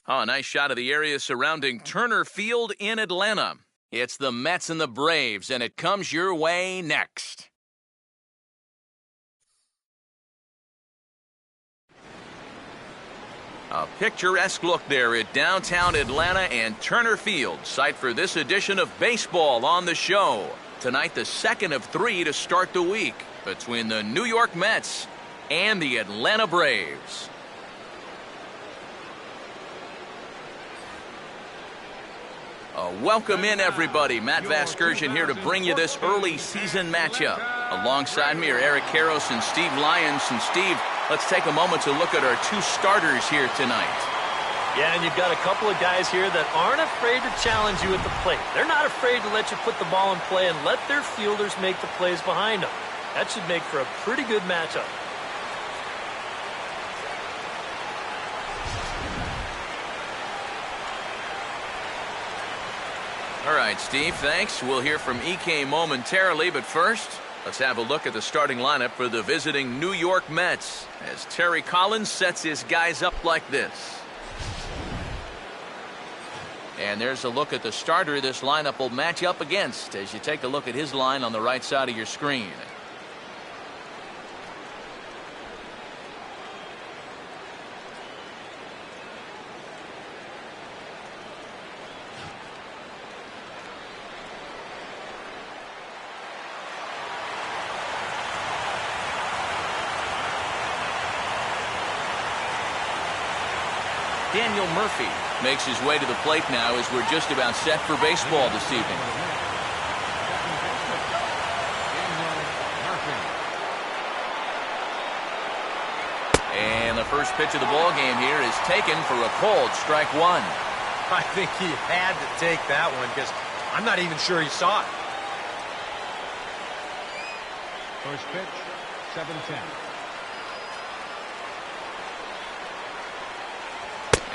Oh, a nice shot of the area surrounding Turner Field in Atlanta. It's the Mets and the Braves, and it comes your way next. A picturesque look there at downtown Atlanta and Turner Field, site for this edition of Baseball on the Show. Tonight, the second of 3 to start the week between the New York Mets and the Atlanta Braves. Welcome in, everybody. Matt Vasgersian here to bring you this early season matchup. Alongside me are Eric Karros and Steve Lyons. And Steve, let's take a moment to look at our 2 starters here tonight. Yeah, and you've got a couple of guys here that aren't afraid to challenge you at the plate. They're not afraid to let you put the ball in play and let their fielders make the plays behind them. That should make for a pretty good matchup. All right, Steve, thanks. We'll hear from EK momentarily, but first, let's have a look at the starting lineup for the visiting New York Mets as Terry Collins sets his guys up like this. And there's a look at the starter this lineup will match up against as you take a look at his line on the right side of your screen. Daniel Murphy makes his way to the plate now as we're just about set for baseball this evening. And the first pitch of the ball game here is taken for a called strike 1. I think he had to take that one because I'm not even sure he saw it. First pitch, 7-10.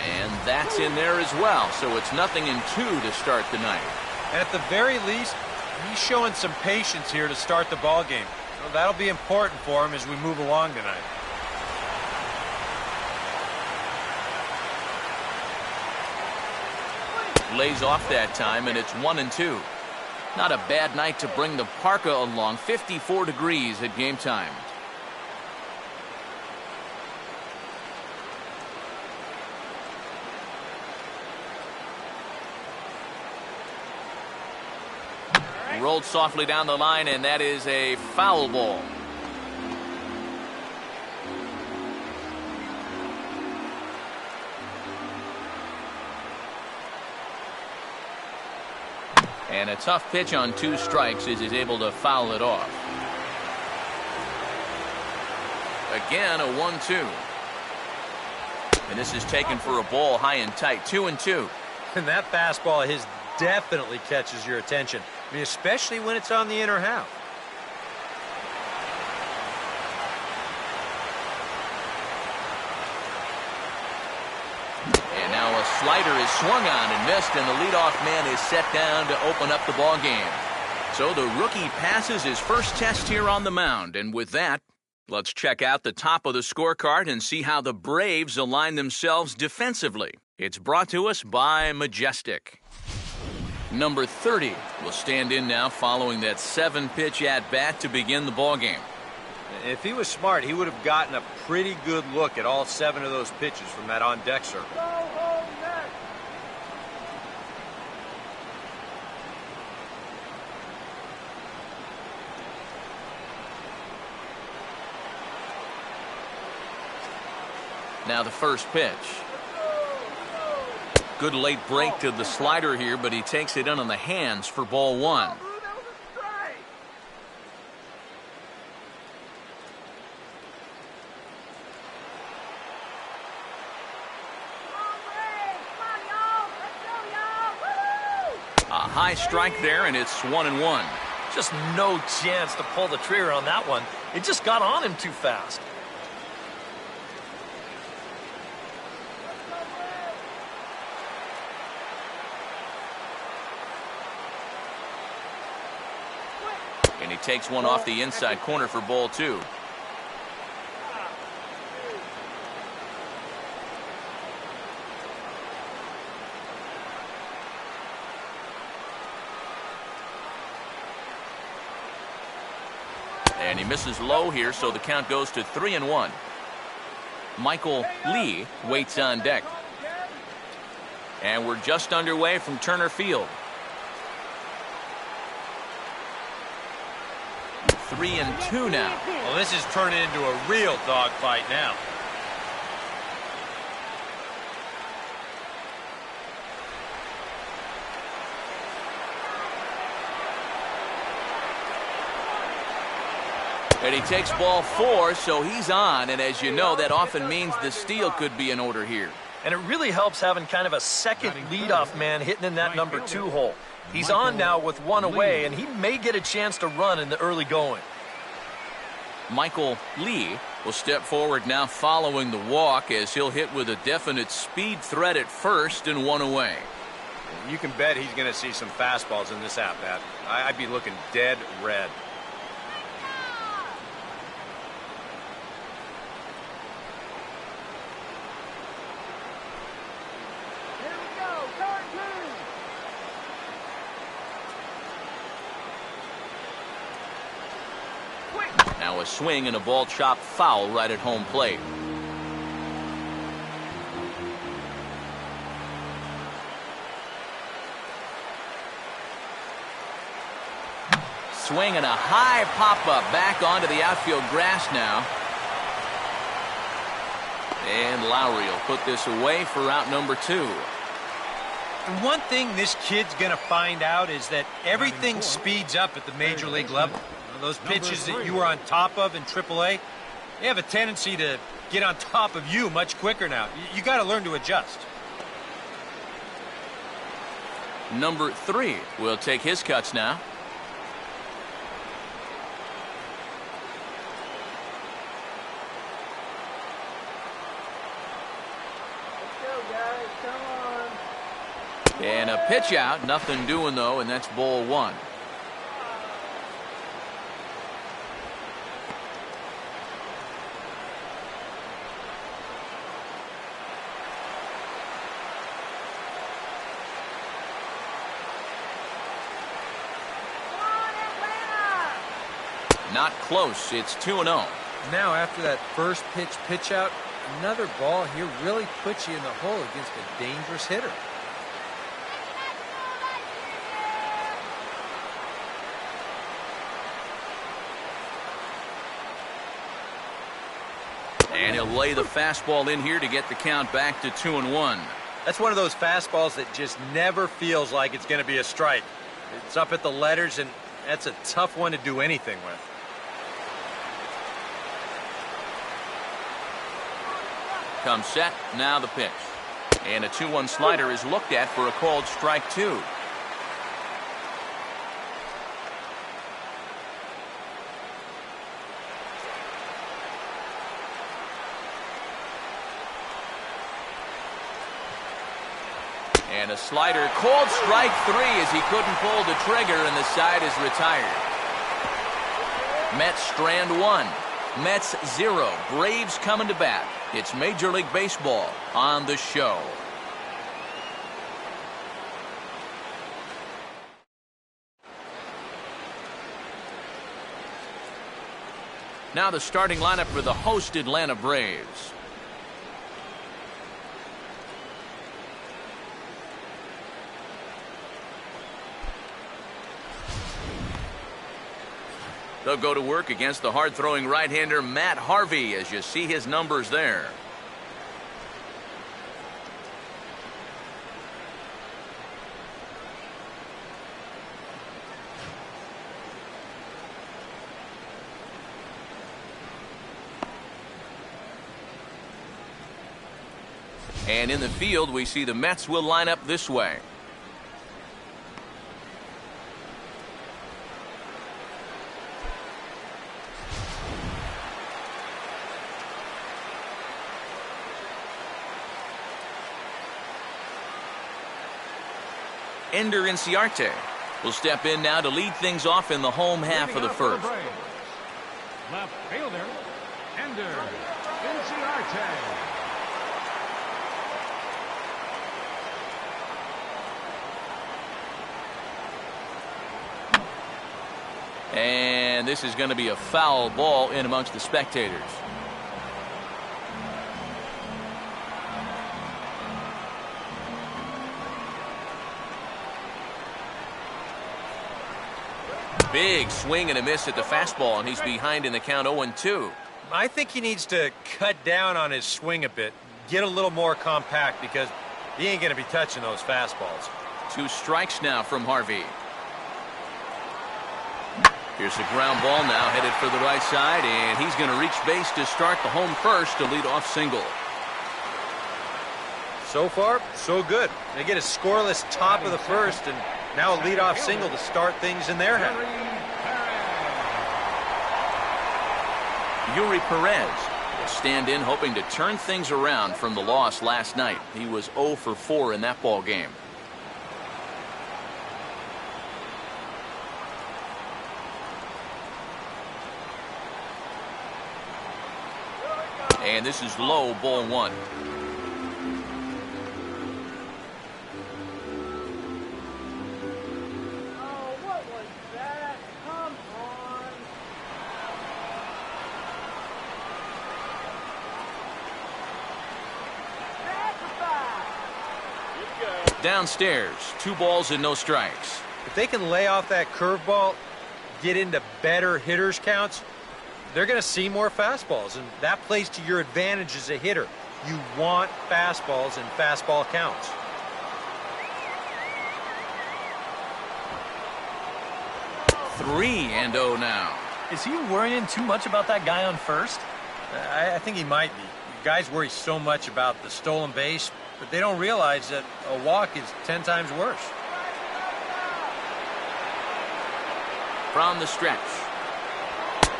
And that's in there as well, so it's 0-2 to start the night. At the very least, he's showing some patience here to start the ball game. So that'll be important for him as we move along tonight. Lays off that time, and it's 1-2. Not a bad night to bring the parka along. 54 degrees at game time. Rolled softly down the line, and that is a foul ball. And a tough pitch on 2 strikes as he's able to foul it off. Again, a 1-2. And this is taken for a ball high and tight. 2-2. And that fastball of his definitely catches your attention. I mean, especially when it's on the inner half. And now a slider is swung on and missed, and the leadoff man is set down to open up the ball game. So the rookie passes his first test here on the mound, and with that, let's check out the top of the scorecard and see how the Braves align themselves defensively. It's brought to us by Majestic. Number 30 will stand in now following that 7-pitch at-bat to begin the ballgame. If he was smart, he would have gotten a pretty good look at all 7 of those pitches from that on-deck circle. Now the first pitch. Good late break to the slider here, but he takes it in on the hands for ball 1. A high strike there, and it's 1-1. Just no chance to pull the trigger on that one. It just got on him too fast. And he takes one off the inside corner for ball 2. And he misses low here, so the count goes to 3-1. Michael Lee waits on deck. And we're just underway from Turner Field. 3-2 now. Well, this is turning into a real dogfight now. And he takes ball 4, so he's on. And as you know, that often means the steal could be in order here. And it really helps having kind of a second leadoff man hitting in that number 2 hole. He's on now with 1 away, and he may get a chance to run in the early going. Michael Lee will step forward now following the walk as he'll hit with a definite speed threat at first and 1 away. You can bet he's going to see some fastballs in this at-bat. I'd be looking dead red. Now a swing and a ball chopped foul right at home plate. Swing and a high pop-up back onto the outfield grass now. And Lowry will put this away for out number 2. And one thing this kid's going to find out is that everything speeds up at the major league level. Those pitches that you were on top of in AAA, they have a tendency to get on top of you much quicker now. You got to learn to adjust. Number 3 will take his cuts now. And a pitch out, nothing doing though, and that's ball 1. Not close. It's 2-0. Now, after that first pitch out, another ball here really puts you in the hole against a dangerous hitter. And he'll lay the fastball in here to get the count back to 2-1. That's one of those fastballs that just never feels like it's going to be a strike. It's up at the letters, and that's a tough one to do anything with. Comes set, now the pitch. And a 2-1 slider is looked at for a called strike 2. And a slider, called strike 3 as he couldn't pull the trigger and the side is retired. Mets strand 1. Mets 0. Braves coming to bat. It's Major League Baseball on the show. Now the starting lineup for the host Atlanta Braves. They'll go to work against the hard-throwing right-hander Matt Harvey, as you see his numbers there. And in the field, we see the Mets will line up this way. Ender Inciarte will step in now to lead things off in the home half of the first. Left fielder, Ender Inciarte. And And this is going to be a foul ball in amongst the spectators. Big swing and a miss at the fastball, and he's behind in the count 0-2. I think he needs to cut down on his swing a bit, get a little more compact, because he ain't going to be touching those fastballs. 2 strikes now from Harvey. Here's a ground ball now headed for the right side, and he's going to reach base to start the home first to lead off single. So far, so good. They get a scoreless top of the first, and now a leadoff single to start things in their half. Yuri Perez will stand in hoping to turn things around from the loss last night. He was 0 for 4 in that ball game. And this is low, ball 1. Downstairs, 2 balls and no strikes. If they can lay off that curveball, get into better hitters counts, they're going to see more fastballs, and that plays to your advantage as a hitter. You want fastballs and fastball counts. Three and 0 now. Is he worrying too much about that guy on first? I think he might be. Guys worry so much about the stolen base, but they don't realize that a walk is 10 times worse. From the stretch.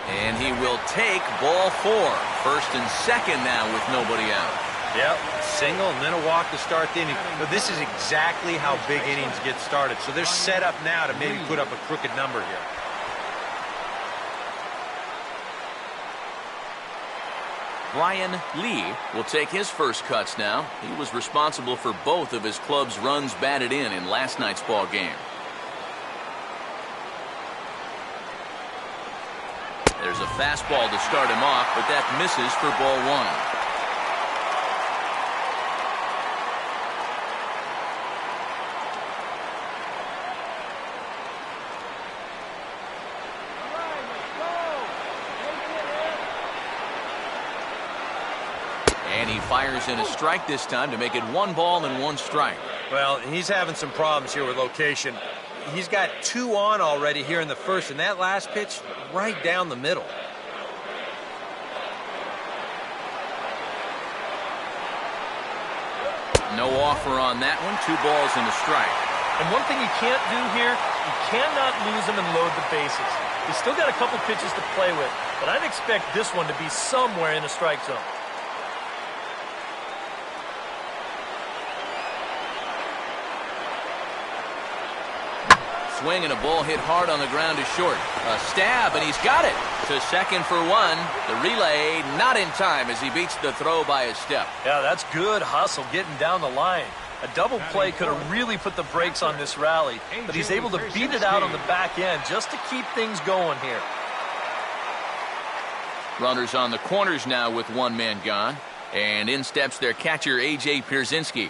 And he will take ball 4. First and second now with nobody out. Yep, single and then a walk to start the inning. But this is exactly how big innings get started. So they're set up now to maybe put up a crooked number here. Brian Lee will take his first cuts now. He was responsible for both of his club's runs batted in last night's ball game. There's a fastball to start him off, but that misses for ball 1. And he fires in a strike this time to make it 1 ball and 1 strike. Well, he's having some problems here with location. He's got 2 on already here in the first, and that last pitch right down the middle. No offer on that one. 2 balls and a strike. And one thing you can't do here, you cannot lose him and load the bases. He's still got a couple pitches to play with, but I'd expect this one to be somewhere in the strike zone. Swing and a ball hit hard on the ground to short. A stab, and he's got it. To second for 1. The relay not in time as he beats the throw by a step. Yeah, that's good hustle getting down the line. A double play could have really put the brakes on this rally, but he's able to beat it out on the back end just to keep things going here. Runners on the corners now with 1 man gone. And in steps their catcher, A.J. Pierzynski.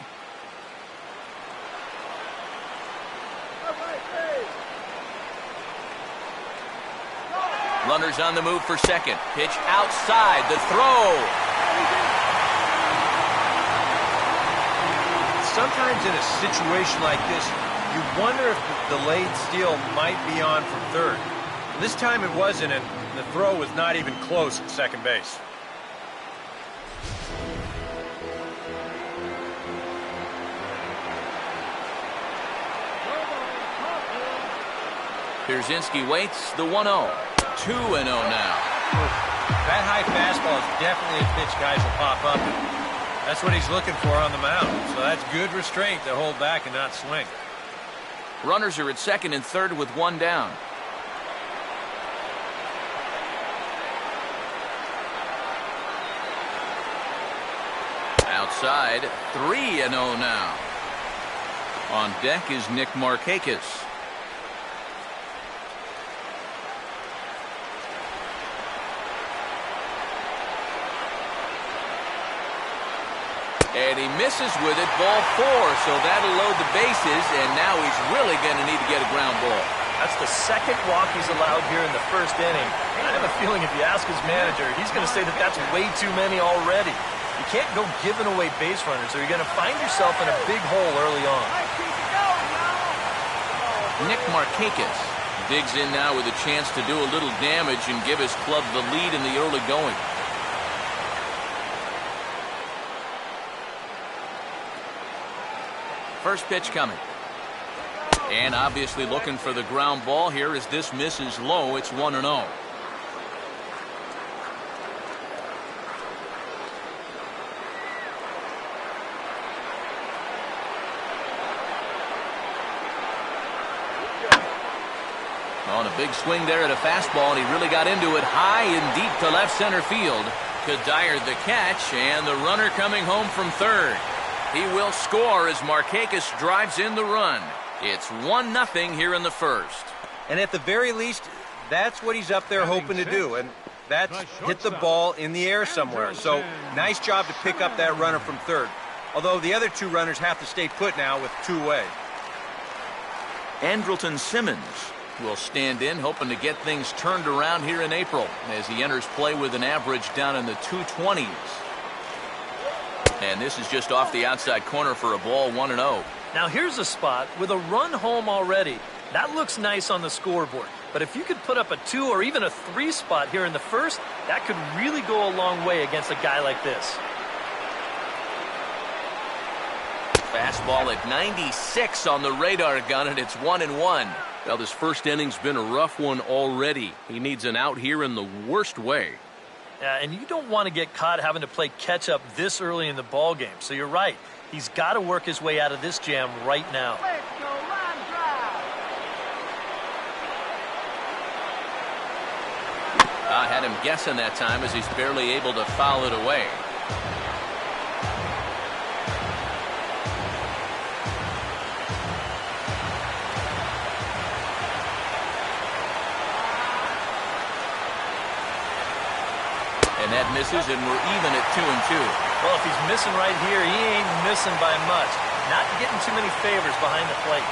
Runners on the move for second. Pitch outside. The throw. Sometimes in a situation like this, you wonder if the delayed steal might be on from third. This time it wasn't, and the throw was not even close at second base. Pierzynski waits the 1-0. 2-0 now. That high fastball is definitely a pitch guys will pop up. That's what he's looking for on the mound. So that's good restraint to hold back and not swing. Runners are at second and third with 1 down. Outside, 3-0 now. On deck is Nick Markakis. And he misses with it, ball 4, so that'll load the bases, and now he's really going to need to get a ground ball. That's the second walk he's allowed here in the first inning. I have a feeling if you ask his manager, he's going to say that that's way too many already. You can't go giving away base runners, or you're going to find yourself in a big hole early on. Nick Markakis digs in now with a chance to do a little damage and give his club the lead in the early going. First pitch coming. And obviously looking for the ground ball here as this misses low. It's 1-0. On a big swing there at a fastball, and he really got into it high and deep to left center field. Kadire the catch, and the runner coming home from third. He will score as Markakis drives in the run. It's 1-0 here in the first. And at the very least, that's what he's up there hoping to do, and that's hit the ball in the air somewhere. So nice job to pick up that runner from third. Although the other two runners have to stay put now with two away. Andrelton Simmons will stand in, hoping to get things turned around here in April as he enters play with an average down in the 220s. And this is just off the outside corner for a ball, 1-0. Now here's a spot with a run home already. That looks nice on the scoreboard. But if you could put up a 2 or even a 3 spot here in the first, that could really go a long way against a guy like this. Fastball at 96 on the radar gun, and it's 1-1. Well, this first inning's been a rough one already. He needs an out here in the worst way. Yeah, and you don't want to get caught having to play catch-up this early in the ball game. So you're right. He's got to work his way out of this jam right now. I had him guessing that time as he's barely able to foul it away. And that misses, and we're even at 2-2. Well, if he's missing right here, he ain't missing by much. Not getting too many favors behind the plate.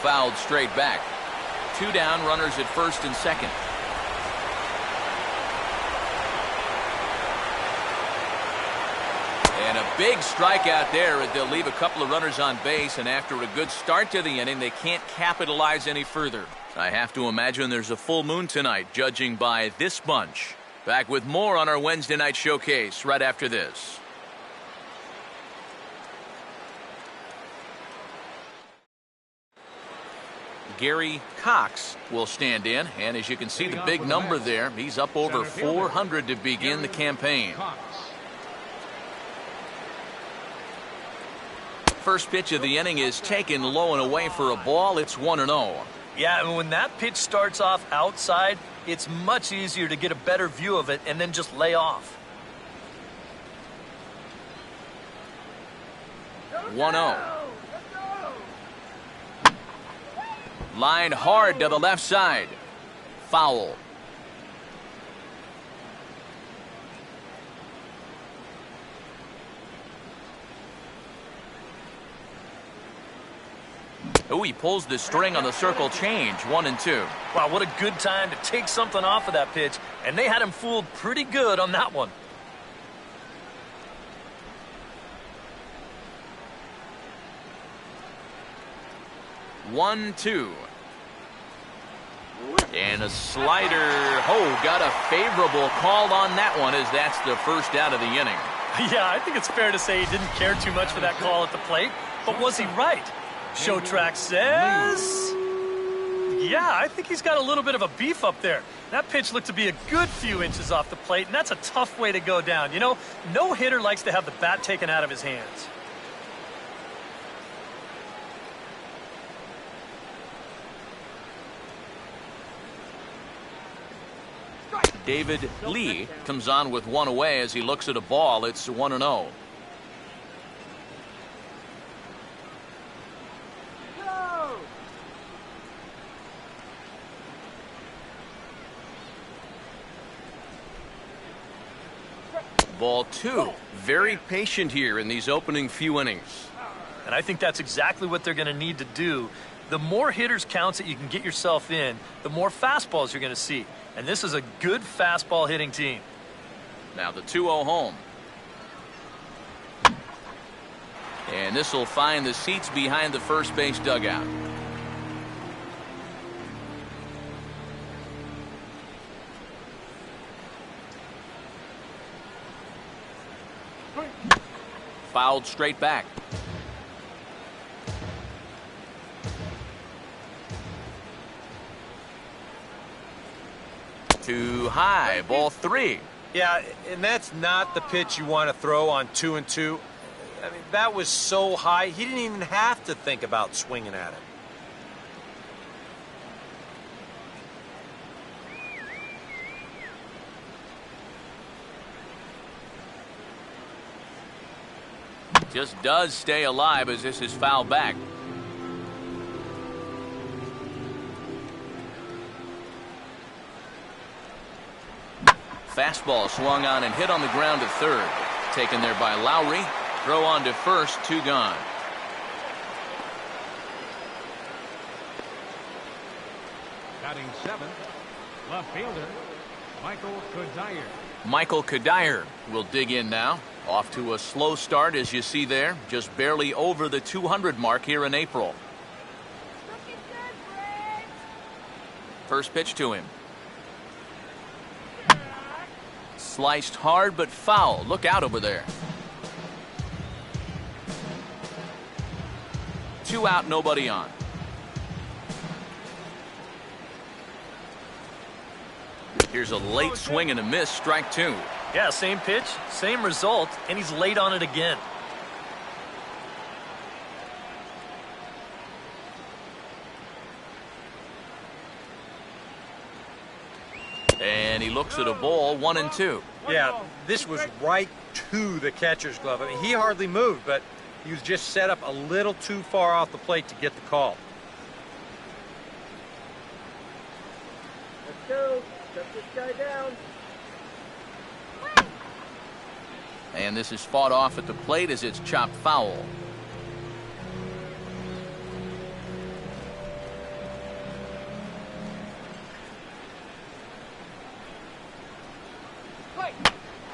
Fouled straight back. 2 down, runners at first and second. And a big strikeout there. They'll leave a couple of runners on base, and after a good start to the inning, they can't capitalize any further. I have to imagine there's a full moon tonight, judging by this bunch. Back with more on our Wednesday night showcase right after this. Gary Cox will stand in, and as you can see the big number there, he's up over 400 to begin the campaign. First pitch of the inning is taken low and away for a ball. It's 1-0. Yeah, and when that pitch starts off outside, it's much easier to get a better view of it and then just lay off. 1-0. Line hard to the left side. Foul. Oh, he pulls the string on the circle change. 1-2. Wow, what a good time to take something off of that pitch. And they had him fooled pretty good on that one. One, two. And a slider. Oh, got a favorable call on that one as that's the first out of the inning. Yeah, I think it's fair to say he didn't care too much for that call at the plate. But was he right? Show track says... Yeah, I think he's got a little bit of a beef up there. That pitch looked to be a good few inches off the plate, and that's a tough way to go down. You know, no hitter likes to have the bat taken out of his hands. David Lee comes on with one away as he looks at a ball. It's 1-0. Ball 2. Very patient here in these opening few innings. And I think that's exactly what they're going to need to do. The more hitters counts that you can get yourself in, the more fastballs you're going to see. And this is a good fastball hitting team. Now the 2-0 home. And this will find the seats behind the first base dugout. Fouled straight back. Too high, ball 3. Yeah, and that's not the pitch you want to throw on 2-2. I mean, that was so high, he didn't even have to think about swinging at it. Just does stay alive as this is fouled back. Fastball swung on and hit on the ground to third. Taken there by Lowry. Throw on to first, 2 gone. Batting 7th, left fielder, Michael Cuddyer. Michael Cuddyer will dig in now. Off to a slow start, as you see there. Just barely over the 200 mark here in April. First pitch to him. Sliced hard but foul. Look out over there. 2 out, nobody on. Here's a late swing and a miss, strike 2. Yeah, same pitch, same result, and he's late on it again. And he looks at a ball, 1-2. Yeah, this was right to the catcher's glove. I mean, he hardly moved, but he was just set up a little too far off the plate to get the call. Let's go. Shut this guy down. And this is fought off at the plate as it's chopped foul.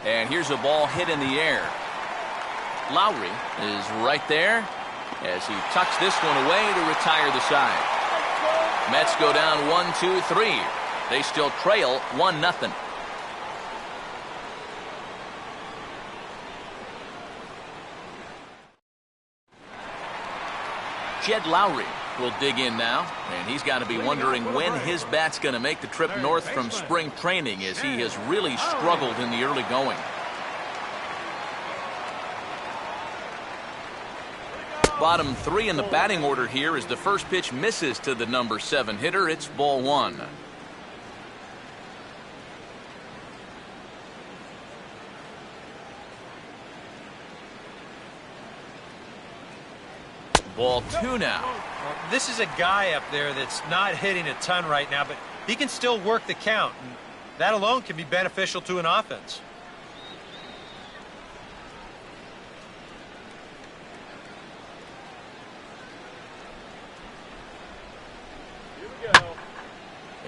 And here's a ball hit in the air. Lowry is right there as he tucks this one away to retire the side. Mets go down 1-2-3. They still trail 1-0. Jed Lowry will dig in now, and he's got to be wondering when his bat's going to make the trip north from spring training, as he has really struggled in the early going. Bottom 3 in the batting order here as the first pitch misses to the number 7 hitter. It's ball 1. Ball 2 now. Well, this is a guy up there that's not hitting a ton right now, but he can still work the count. And that alone can be beneficial to an offense.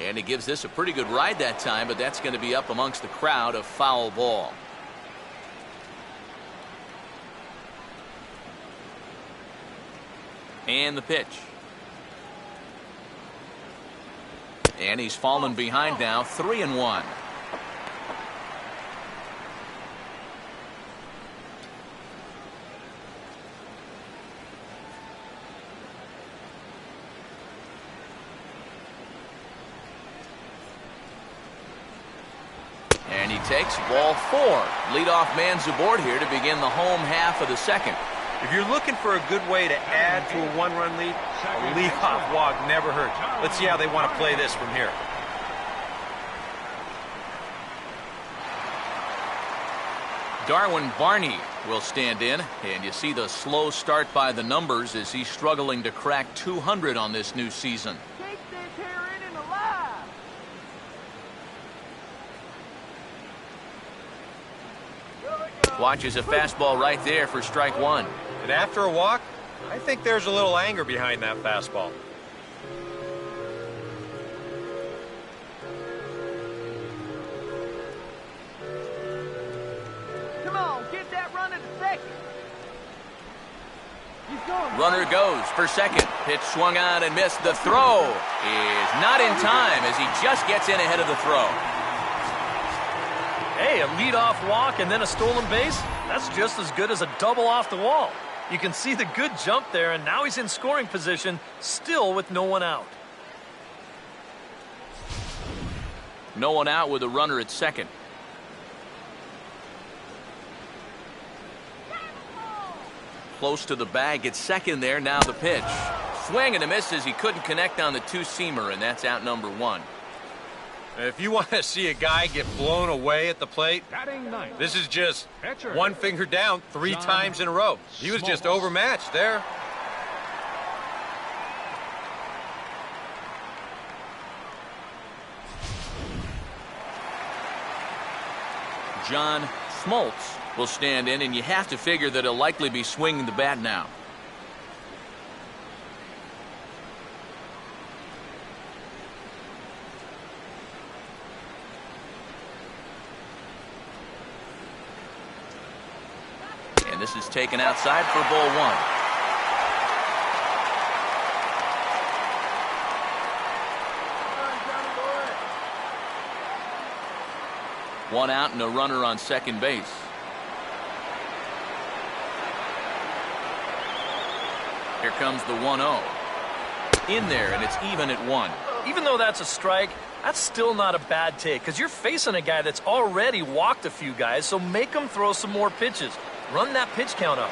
And he gives this a pretty good ride that time, but that's going to be up amongst the crowd, a foul ball. And the pitch. And he's fallen behind now, 3-1. And he takes ball 4. Leadoff man's aboard here to begin the home half of the second. If you're looking for a good way to add to a 1-run lead, a leadoff walk never hurts. Let's see how they want to play this from here. Darwin Barney will stand in, and you see the slow start by the numbers as he's struggling to crack 200 on this new season. Take this hair in and alive. Go it, Watches a fastball right there for strike one. And after a walk, I think there's a little anger behind that fastball. Come on, get that runner to second. He's going. Runner goes for second. Pitch swung on and missed. The throw is not in time as he just gets in ahead of the throw. Hey, a leadoff walk and then a stolen base? That's just as good as a double off the wall. You can see the good jump there, and now he's in scoring position, still with no one out. No one out with a runner at second. Close to the bag at second there. Now the pitch. Swing and a miss as he couldn't connect on the two-seamer, and that's out number one. If you want to see a guy get blown away at the plate, Batting ninth. this is just Pitcher. one finger down 3 John times in a row. He was just Smoltz. overmatched there. John Smoltz will stand in, and you have to figure that he'll likely be swinging the bat now. And this is taken outside for ball one. One out and a runner on second base. Here comes the 1-0. In there, and it's even at one. Even though that's a strike, that's still not a bad take because you're facing a guy that's already walked a few guys, so make him throw some more pitches. Run that pitch count up.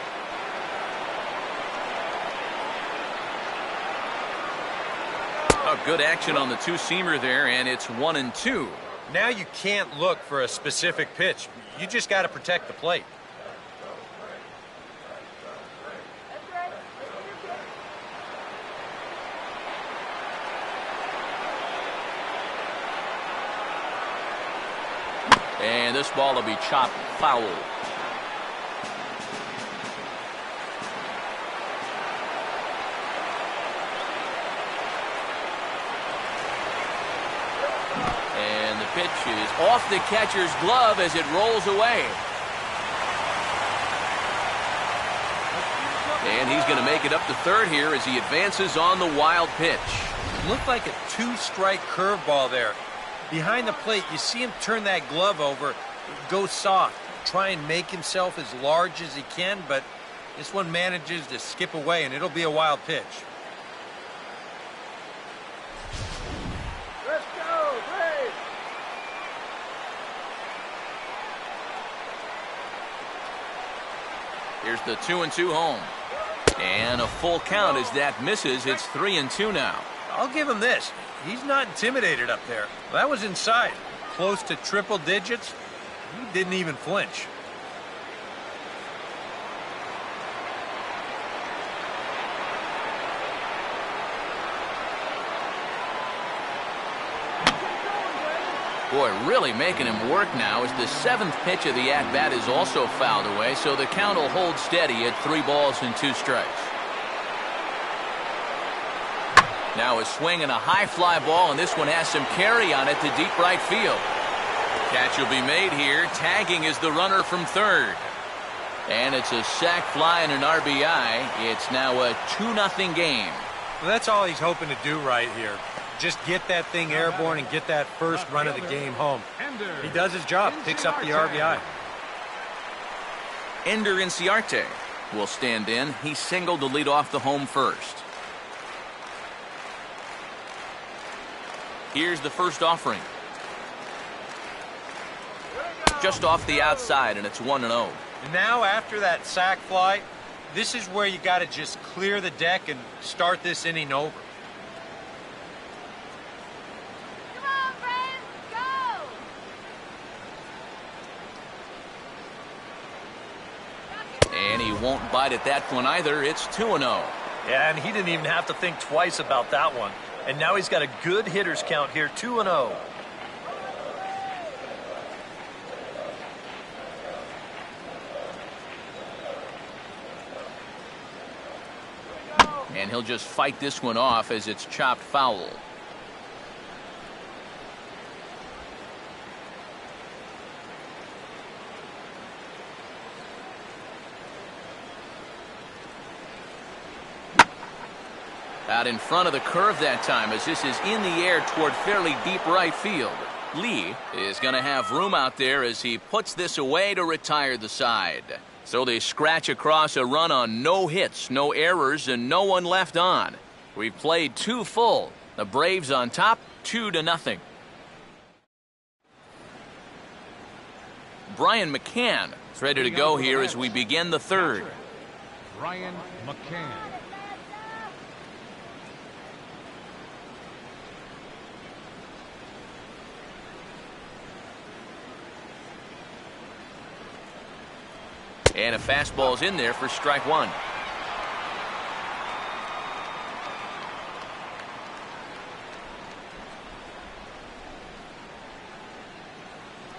Oh, good action on the two-seamer there, and it's 1-2. Now you can't look for a specific pitch. You just got to protect the plate. And this ball will be chopped foul. And the pitch is off the catcher's glove as it rolls away. And he's going to make it up to third here as he advances on the wild pitch. Looked like a 2-strike curveball there. Behind the plate, you see him turn that glove over, go soft, try and make himself as large as he can, but this one manages to skip away, and it'll be a wild pitch. Let's go, Braves. Here's the 2-2 home. And a full count as that misses. It's 3-2 now. I'll give him this. He's not intimidated up there. That was inside. Close to triple digits. He didn't even flinch. Boy, really making him work now as the 7th pitch of the at-bat is also fouled away, so the count will hold steady at 3 balls and 2 strikes. Now a swing and a high fly ball, and this one has some carry on it to deep right field. Catch will be made here. Tagging is the runner from third. And it's a sac fly and an RBI. It's now a 2-0 game. Well, that's all he's hoping to do right here. Just get that thing airborne and get that first run of the game home. He does his job, picks up the RBI. Ender Inciarte will stand in. He singled to lead off the home first. Here's the first offering. Just off the outside, and it's 1-0. And now after that sac fly, this is where you got to just clear the deck and start this inning over. Come on, Braves, go! And he won't bite at that one either. It's 2-0. Yeah, and he didn't even have to think twice about that one. And now he's got a good hitters count here, 2-0. And he'll just fight this one off as it's chopped foul. Out in front of the curve that time, as this is in the air toward fairly deep right field. Lee is going to have room out there as he puts this away to retire the side. So they scratch across a run on no hits, no errors, and no one left on. We've played 2 full. The Braves on top, 2-0. Brian McCann is ready to go here as we begin the third. Brian McCann. And a fastball's in there for strike 1.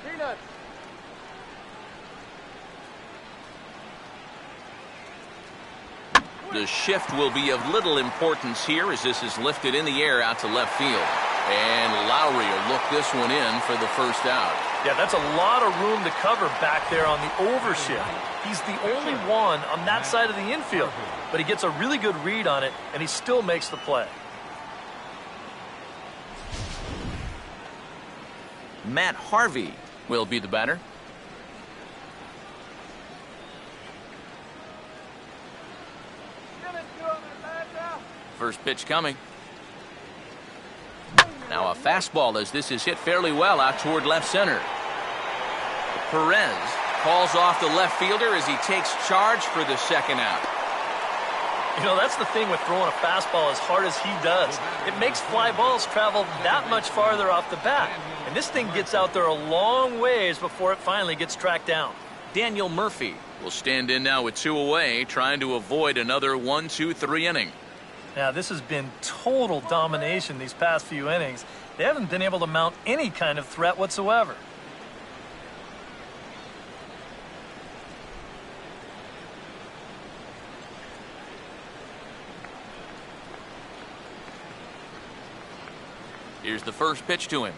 Peanuts. The shift will be of little importance here as this is lifted in the air out to left field. And Lowry will look this one in for the first out. Yeah, that's a lot of room to cover back there on the overshift. He's the only one on that side of the infield, but he gets a really good read on it, and he still makes the play. Matt Harvey will be the batter. First pitch coming. Now a fastball as this is hit fairly well out toward left center. Perez calls off the left fielder as he takes charge for the second out. You know, that's the thing with throwing a fastball as hard as he does. It makes fly balls travel that much farther off the bat. And this thing gets out there a long ways before it finally gets tracked down. Daniel Murphy will stand in now with 2 away, trying to avoid another 1-2-3 inning. Now, this has been total domination these past few innings. They haven't been able to mount any kind of threat whatsoever. Here's the first pitch to him.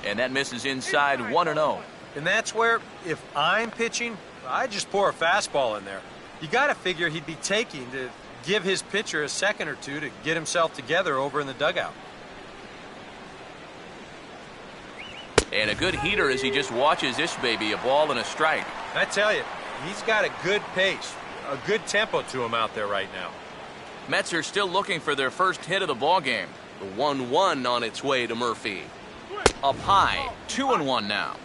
And that misses inside 1-0. And that's where, if I'm pitching, I just pour a fastball in there. You got to figure he'd be taking to give his pitcher a second or two to get himself together over in the dugout. And a good heater as he just watches this baby, a ball and a strike. I tell you, he's got a good pace, a good tempo to him out there right now. Mets are still looking for their first hit of the ballgame. The 1-1 on its way to Murphy. Up high, 2-1 now.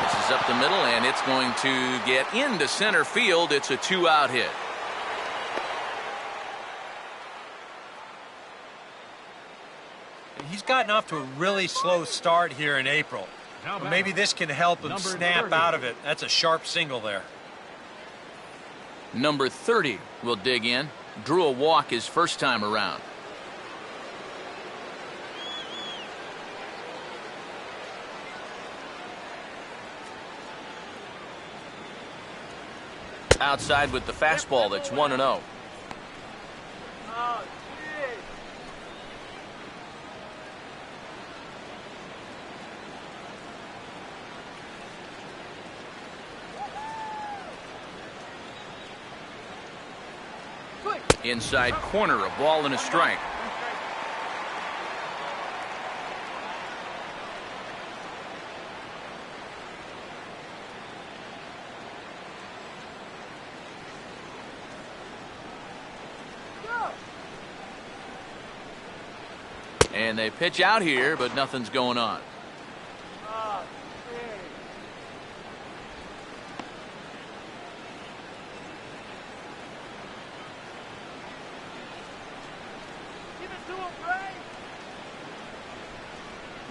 This is up the middle, and it's going to get into center field. It's a 2-out hit. He's gotten off to a really slow start here in April. But maybe this can help him snap out of it. That's a sharp single there. Number 30 will dig in. Drew a walk his first time around. Outside with the fastball, that's 1-0. Inside corner, a ball and a strike. And they pitch out here, but nothing's going on.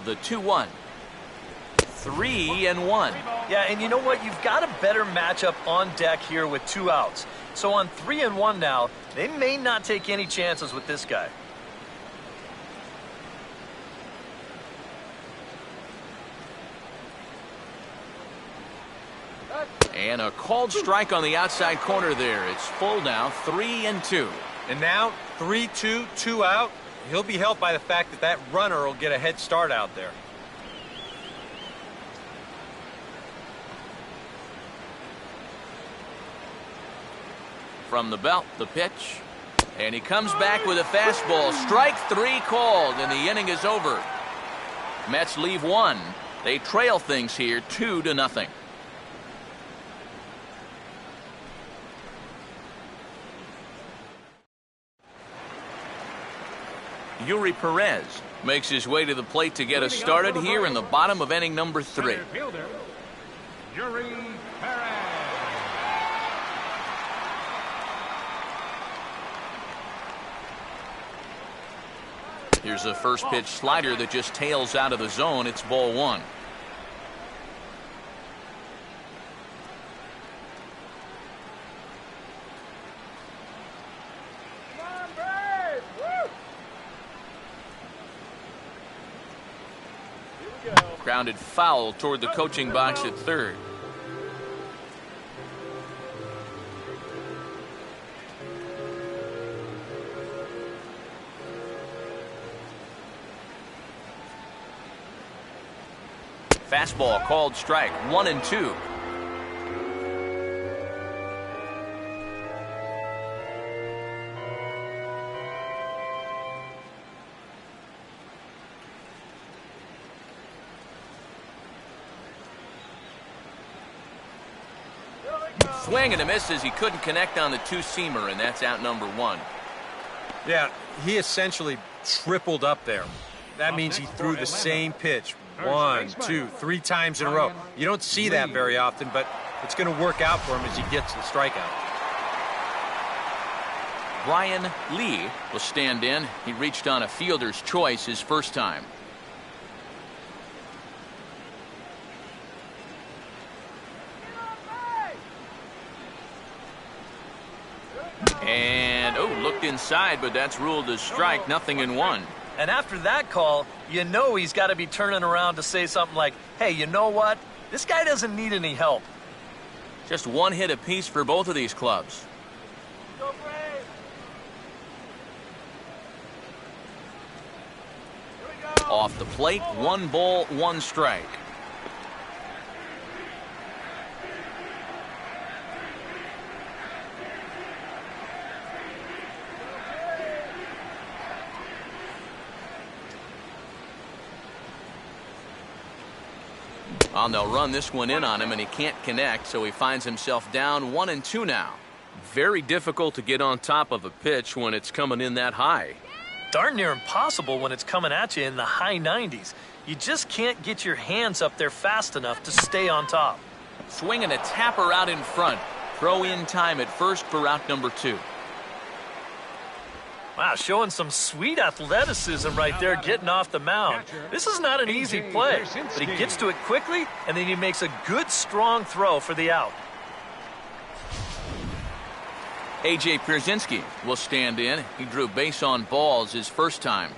The 2-1. 3-1. Yeah, and you know what? You've got a better matchup on deck here with 2 outs. So on 3-1 now, they may not take any chances with this guy. And a called strike on the outside corner there. It's full now, 3-2. And now, 3-2, 2 out. He'll be helped by the fact that that runner will get a head start out there. From the belt, the pitch. And he comes back with a fastball. Strike 3 called, and the inning is over. Mets leave 1. They trail things here 2-0. Yuri Perez makes his way to the plate to get us started here in the bottom of inning number 3. Center fielder, Yuri Perez. Here's a first pitch slider that just tails out of the zone. It's ball 1. Grounded foul toward the coaching box at third. Fastball called strike, 1-2. Swing and a miss as he couldn't connect on the 2-seamer, and that's out number 1. Yeah, he essentially tripled up there. That means he threw the same pitch 1, 2, 3 times in a row. You don't see that very often, but it's going to work out for him as he gets the strikeout. Brian Lee will stand in. He reached on a fielder's choice his first time. And, looked inside, but that's ruled as strike, 0-1. And after that call, you know he's got to be turning around to say something like, hey, you know what? This guy doesn't need any help. Just 1 hit apiece for both of these clubs. Off the plate, 1 ball, 1 strike. They'll run this one in on him, and he can't connect, so he finds himself down 1-2 now. Very difficult to get on top of a pitch when it's coming in that high. Darn near impossible when it's coming at you in the high 90s. You just can't get your hands up there fast enough to stay on top. Swinging a tapper out in front. Throw in time at first for out number 2. Wow, showing some sweet athleticism right there, getting off the mound. This is not an easy play, but he gets to it quickly, and then he makes a good, strong throw for the out. A.J. Pierzynski will stand in. He drew base on balls his first time.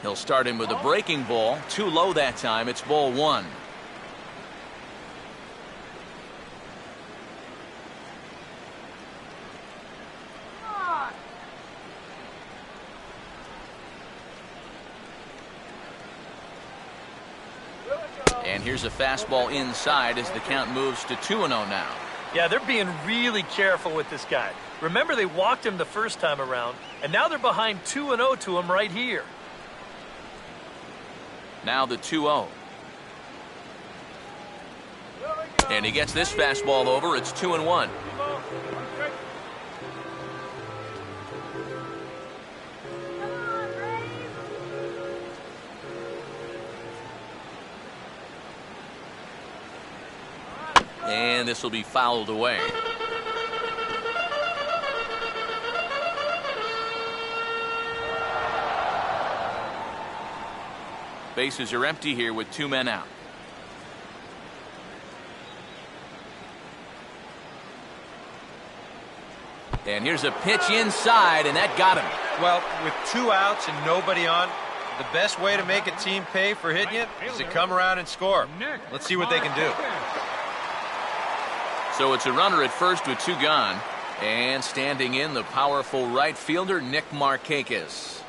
He'll start him with a breaking ball. Too low that time. It's ball 1. And here's a fastball inside as the count moves to 2-0 now. Yeah, they're being really careful with this guy. Remember, they walked him the first time around, and now they're behind 2-0 to him right here. Now the 2-0. And he gets this fastball over. It's 2-1. And this will be fouled away. Bases are empty here with 2 men out. And here's a pitch inside, and that got him. Well, with 2 outs and nobody on, the best way to make a team pay for hitting you is to come around and score. Let's see what they can do. So it's a runner at first with 2 gone. And standing in, the powerful right fielder, Nick Markakis.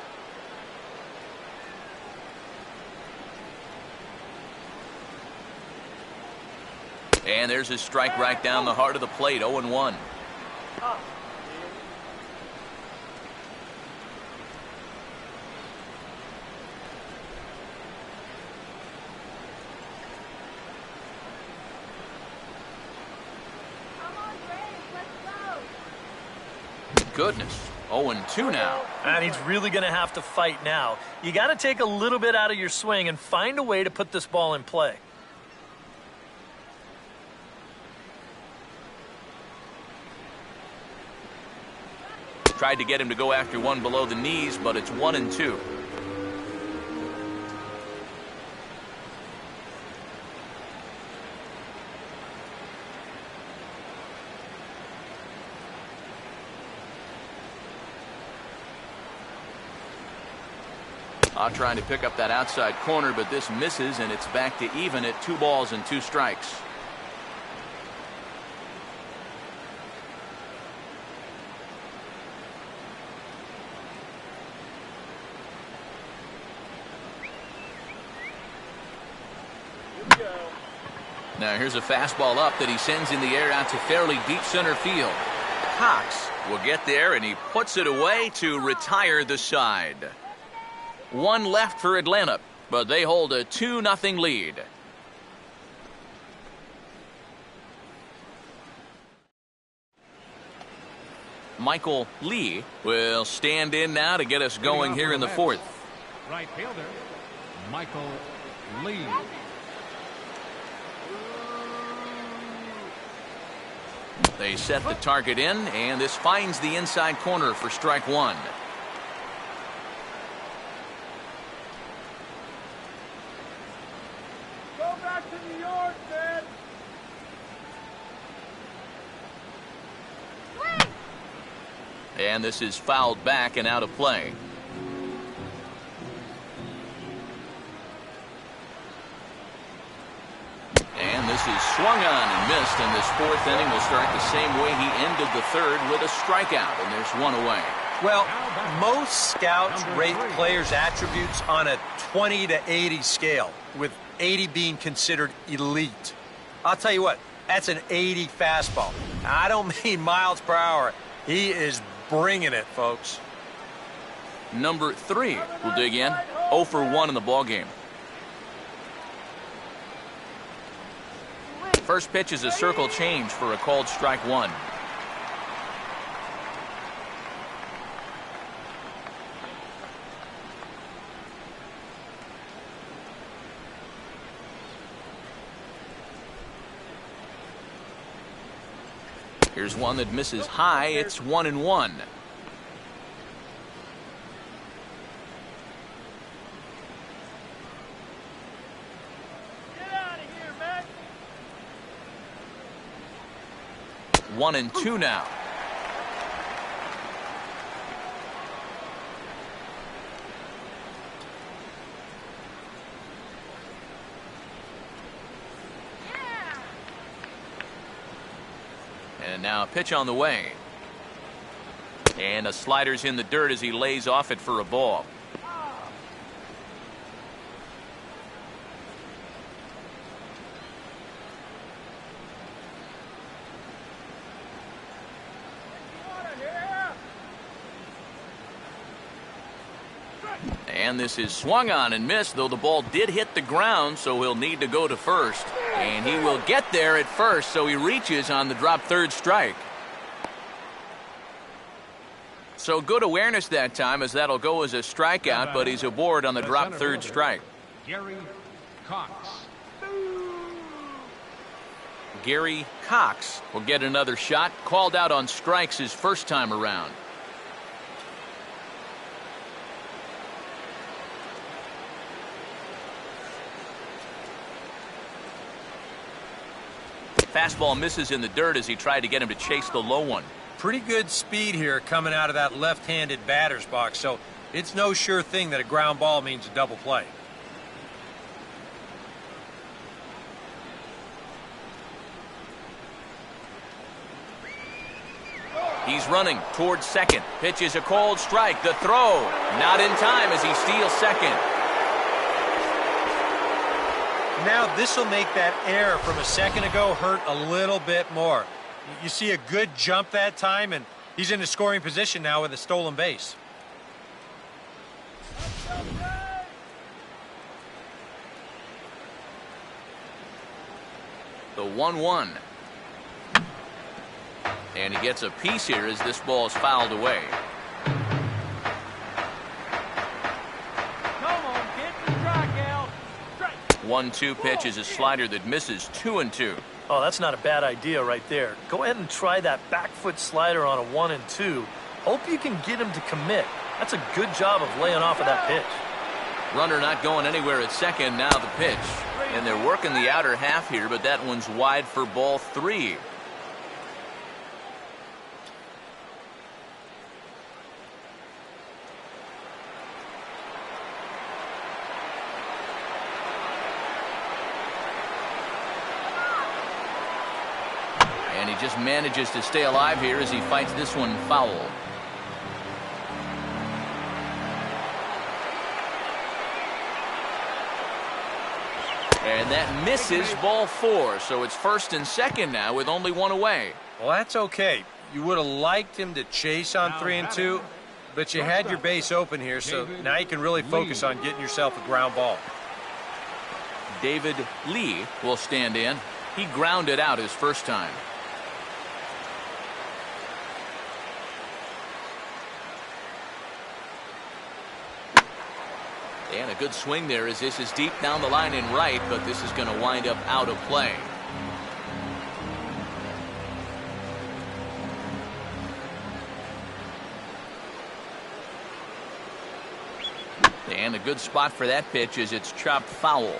And there's his strike right down the heart of the plate, 0-1. Goodness, 0-2 now. And he's really going to have to fight now. You got to take a little bit out of your swing and find a way to put this ball in play. Tried to get him to go after one below the knees, but it's 1-2. Trying to pick up that outside corner, but this misses, and it's back to even at 2 balls and 2 strikes. Now here's a fastball up that he sends in the air out to fairly deep center field. Cox will get there, and he puts it away to retire the side. 1 left for Atlanta, but they hold a 2-0 lead. Michael Lee will stand in now to get us going here in the 4th. Right fielder, Michael Lee. They set the target in, and this finds the inside corner for strike 1. Go back to New York, man. And this is fouled back and out of play. And this is swung on and missed, and this 4th inning will start the same way he ended the 3rd with a strikeout, and there's 1 away. Well, most scouts rate players' attributes on a 20 to 80 scale, with 80 being considered elite. I'll tell you what, that's an 80 fastball. Now, I don't mean miles per hour. He is bringing it, folks. Number 3 will dig in, 0 for 1 in the ballgame. First pitch is a circle change for a called strike 1. Here's one that misses high. It's 1-1. Get out of here, man. 1-2 now. And now a pitch on the way. And a slider's in the dirt as he lays off it for a ball. And this is swung on and missed, though the ball did hit the ground, so he'll need to go to first. And he will get there at first, so he reaches on the drop 3rd strike. So good awareness that time, as that'll go as a strikeout, but he's aboard on the drop 3rd strike. Gary Cox. Gary Cox will get another shot, called out on strikes his first time around. Fastball misses in the dirt as he tried to get him to chase the low one. Pretty good speed here coming out of that left-handed batter's box, so it's no sure thing that a ground ball means a double play. He's running towards second. Pitch is a cold strike. The throw, not in time as he steals second. Now this will make that error from a second ago hurt a little bit more. You see a good jump that time, and he's in a scoring position now with a stolen base. The 1-1. And he gets a piece here as this ball is fouled away. Come on, get the strikeout. 1-2 pitch is a slider that misses 2-2. Oh, that's not a bad idea right there. Go ahead and try that back foot slider on a 1-2. Hope you can get him to commit. That's a good job of laying off of that pitch. Runner not going anywhere at second. Now the pitch. And they're working the outer half here, but that one's wide for ball 3. And he just manages to stay alive here as he fights this one foul. And that misses ball 4, so it's first and second now with only one away. Well, that's okay. You would have liked him to chase on 3-2, but you had your base open here, so now you can really focus on getting yourself a ground ball. David Lee will stand in. He grounded out his first time. And a good swing there as this is deep down the line in right, but this is going to wind up out of play. And a good spot for that pitch as it's chopped foul.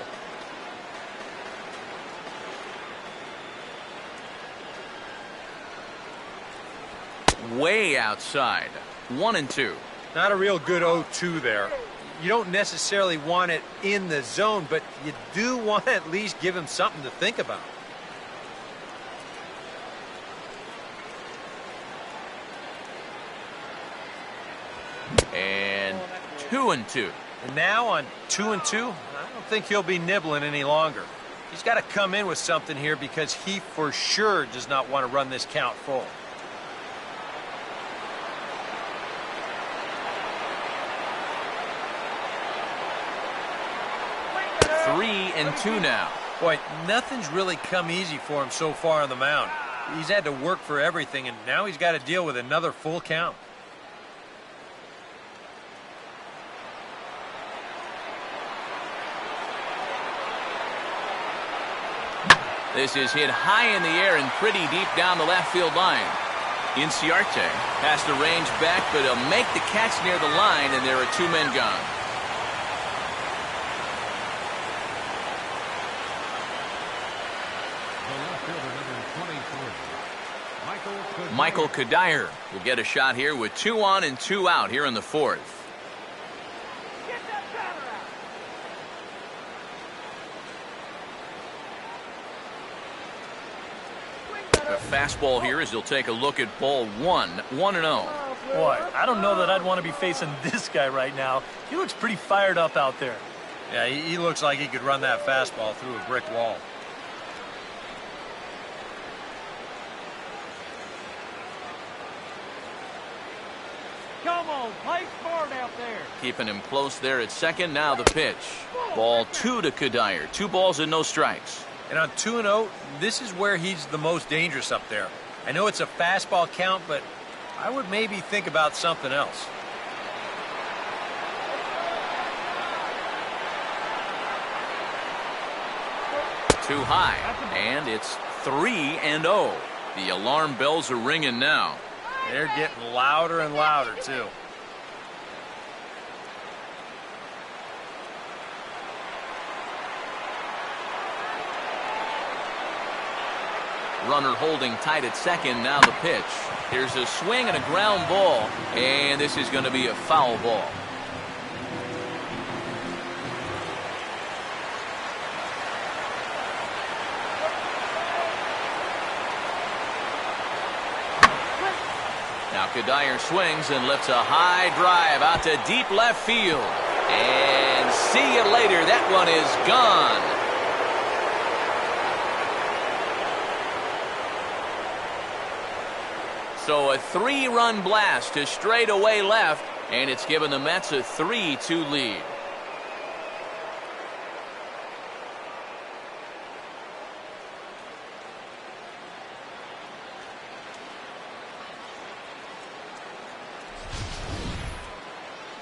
Way outside. 1-2. Not a real good 0-2 there. You don't necessarily want it in the zone, but you do want to at least give him something to think about. And 2-2. And now on 2-2, I don't think he'll be nibbling any longer. He's got to come in with something here because he for sure does not want to run this count full. 3-2 now. Boy, nothing's really come easy for him so far on the mound. He's had to work for everything, and now he's got to deal with another full count. This is hit high in the air and pretty deep down the left field line. Inciarte has to range back, but he'll make the catch near the line, and there are 2 men gone. Michael Kadire will get a shot here with 2 on and 2 out here in the 4th. Get that batter out. A fastball here as he'll take a look at ball 1, 1-0. Boy, I don't know that I'd want to be facing this guy right now. He looks pretty fired up out there. Yeah, he looks like he could run that fastball through a brick wall. Come on, play smart out there. Keeping him close there at second. Now the pitch. Ball 2 to Kadire. 2 balls and no strikes. And on 2-0, this is where he's the most dangerous up there. I know it's a fastball count, but I would maybe think about something else. Too high. And it's 3-0. The alarm bells are ringing now. They're getting louder and louder, too. Runner holding tight at second. Now the pitch. Here's a swing and a ground ball, and this is going to be a foul ball. Now Cuddyer swings and lifts a high drive out to deep left field. And see you later. That one is gone. So a 3-run blast to straightaway left, and it's given the Mets a 3-2 lead.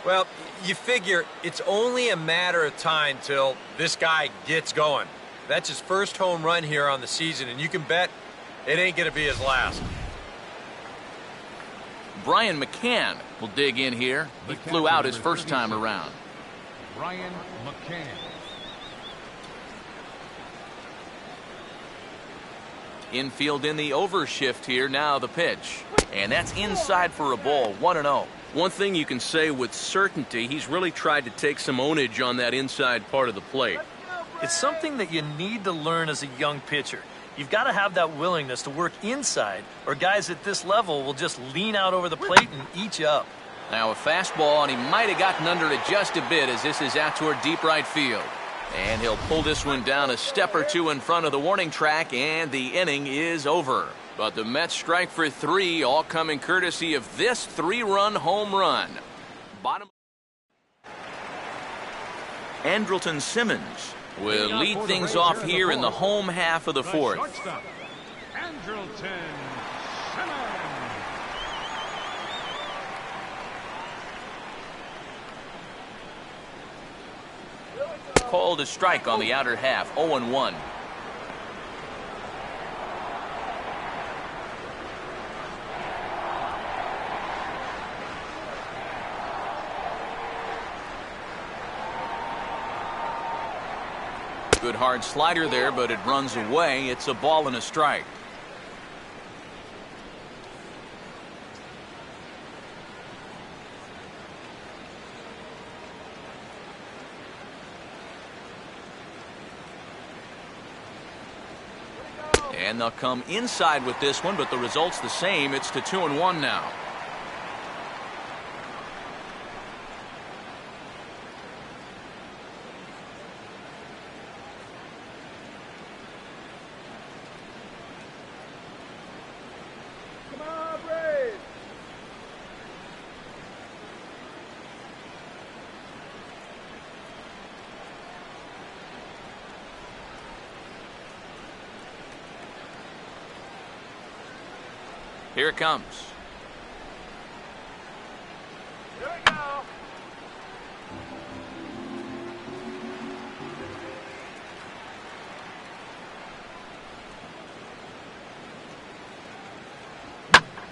Well, you figure it's only a matter of time till this guy gets going. That's his first home run here on the season, and you can bet it ain't going to be his last. Brian McCann will dig in here. He flew out his first time around. Brian McCann. Infield in the overshift here. Now the pitch. And that's inside for a ball. 1-0. One thing you can say with certainty, he's really tried to take some ownage on that inside part of the plate. It's something that you need to learn as a young pitcher. You've got to have that willingness to work inside, or guys at this level will just lean out over the plate and eat you up. Now a fastball, and he might have gotten under it just a bit as this is out toward deep right field. And he'll pull this one down a step or two in front of the warning track, and the inning is over. But the Mets strike for 3, all coming courtesy of this 3-run home run. Bottom. Andrelton Simmons will lead things off here in the home half of the fourth. Shortstop, Andrelton Simmons. Called a strike on the outer half. 0-1. Good hard slider there, but it runs away. It's a ball and a strike. And they'll come inside with this one, but the result's the same. It's to 2-1 now. Here it comes. Here we go.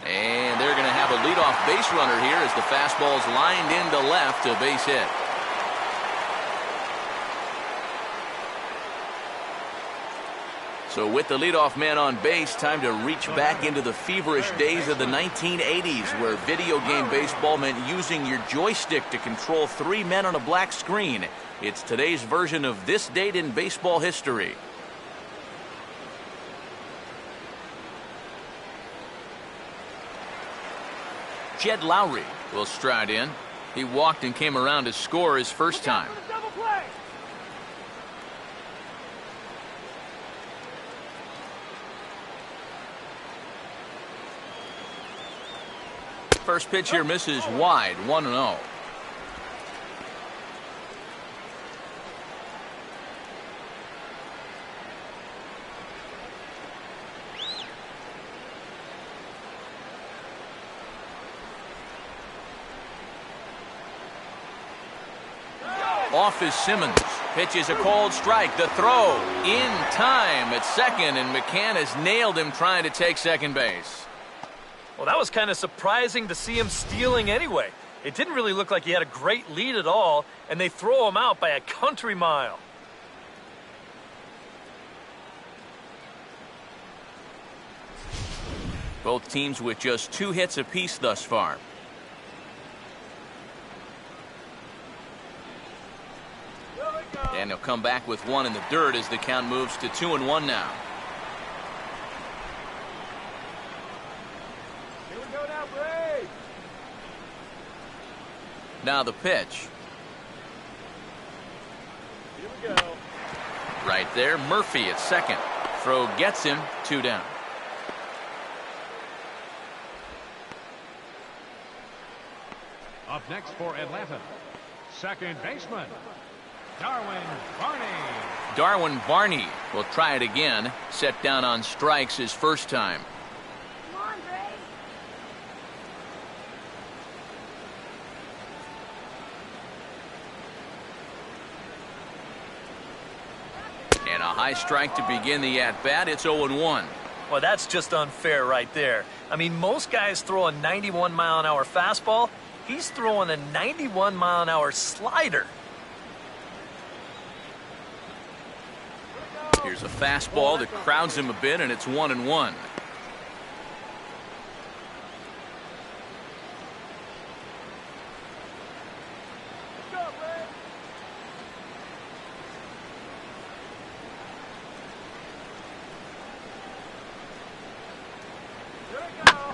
And they're going to have a leadoff base runner here as the fastball's lined into left, a base hit. So with the leadoff man on base, time to reach back into the feverish days of the 1980s where video game baseball meant using your joystick to control 3 men on a black screen. It's today's version of this date in baseball history. Jed Lowry will stride in. He walked and came around to score his first time. Double play. First pitch here misses wide, 1-0. Off is Simmons. Pitch is a cold strike. The throw in time at second, and McCann has nailed him trying to take second base. Well, that was kind of surprising to see him stealing anyway. It didn't really look like he had a great lead at all, and they throw him out by a country mile. Both teams with just 2 hits apiece thus far. And he'll come back with 1 in the dirt as the count moves to 2-1 now. Here we go now, Braves. Now the pitch. Here we go. Right there, Murphy at second. Throw gets him, 2 down. Up next for Atlanta, second baseman, Darwin Barney. Darwin Barney will try it again. Set down on strikes his first time. Come on, Braves. And a high strike to begin the at-bat. It's 0-1. Well, that's just unfair right there. I mean, most guys throw a 91-mile-an-hour fastball. He's throwing a 91-mile-an-hour slider. Here's a fastball that crowds him a bit, and it's 1-1.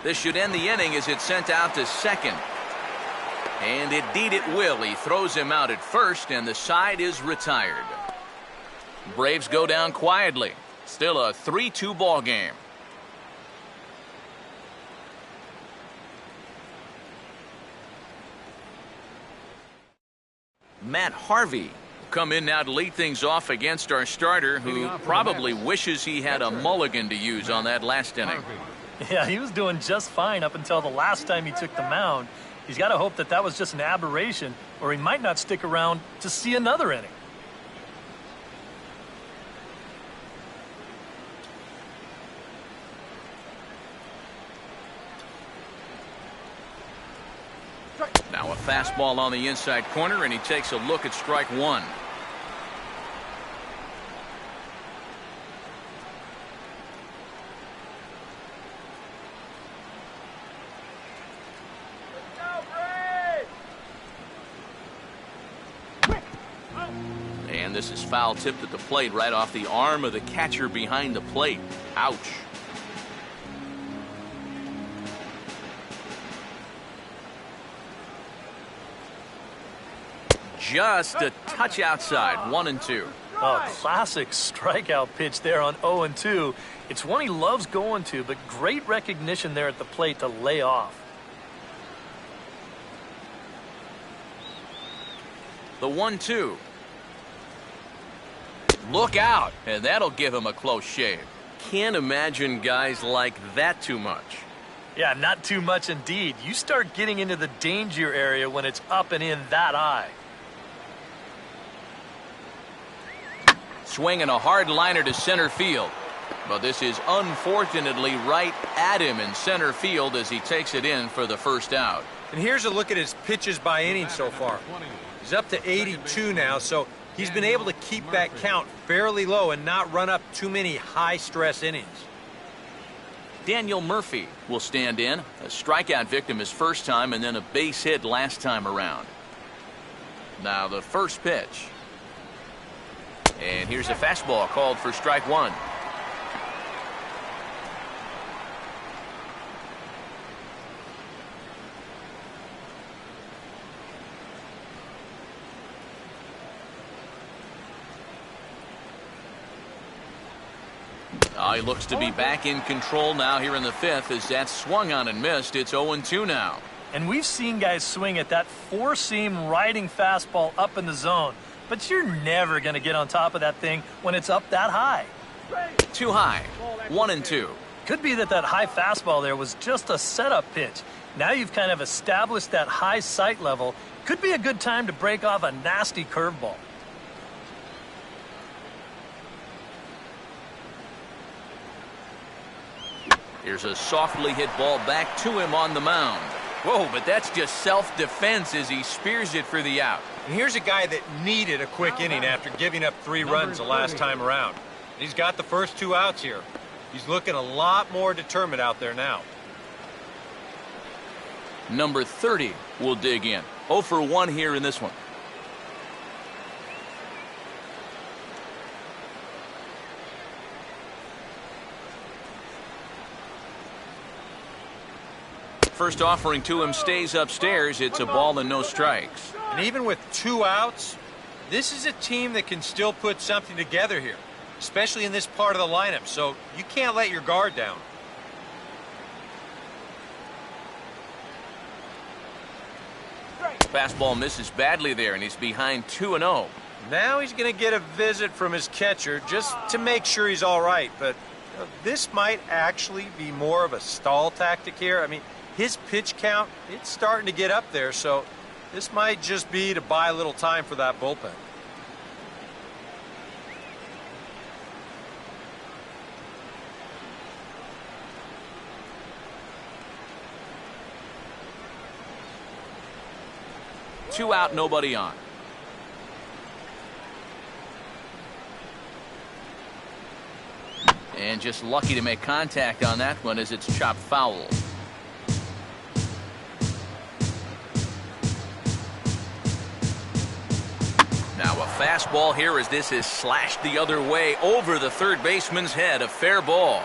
This should end the inning as it's sent out to second. And indeed it will. He throws him out at first, and the side is retired. Braves go down quietly. Still a 3-2 ball game. Matt Harvey will come in now to lead things off against our starter, who probably wishes he had a mulligan to use on that last inning. Yeah, he was doing just fine up until the last time he took the mound. He's got to hope that that was just an aberration, or he might not stick around to see another inning. Now a fastball on the inside corner, and he takes a look at strike 1. And this is foul tipped at the plate right off the arm of the catcher behind the plate. Ouch. Just a touch outside, 1-2. Oh, classic strikeout pitch there on 0-2. It's one he loves going to, but great recognition there at the plate to lay off. The 1-2. Look out, and that'll give him a close shave. Can't imagine guys like that too much. Yeah, not too much indeed. You start getting into the danger area when it's up and in that high. Swinging a hard liner to center field. But this is unfortunately right at him in center field as he takes it in for the first out. And here's a look at his pitches by inning so far. He's up to 82 now, so he's been able to keep that count fairly low and not run up too many high-stress innings. Daniel Murphy will stand in. A strikeout victim his first time and then a base hit last time around. Now the first pitch. And here's a fastball called for strike 1. He looks to be back in control now here in the 5th as that's swung on and missed. It's 0-2 now. And we've seen guys swing at that four-seam riding fastball up in the zone. But you're never going to get on top of that thing when it's up that high. Too high. 1-2. Could be that high fastball there was just a setup pitch. Now you've kind of established that high sight level. Could be a good time to break off a nasty curveball. Here's a softly hit ball back to him on the mound. Whoa, but that's just self-defense as he spears it for the out. And here's a guy that needed a quick inning after giving up 3 runs the last time around. He's got the first 2 outs here. He's looking a lot more determined out there now. Number 30 will dig in. 0 for 1 here in this one. First offering to him stays upstairs. It's a ball and no strikes. And even with 2 outs, this is a team that can still put something together here, especially in this part of the lineup, so you can't let your guard down. Fastball misses badly there, and he's behind 2-0. Now he's going to get a visit from his catcher just to make sure he's all right, but this might actually be more of a stall tactic here. I mean, his pitch count, it's starting to get up there, so this might just be to buy a little time for that bullpen. Two out, nobody on. And just lucky to make contact on that one as it's chopped foul. Now a fastball here as this is slashed the other way over the third baseman's head. A fair ball.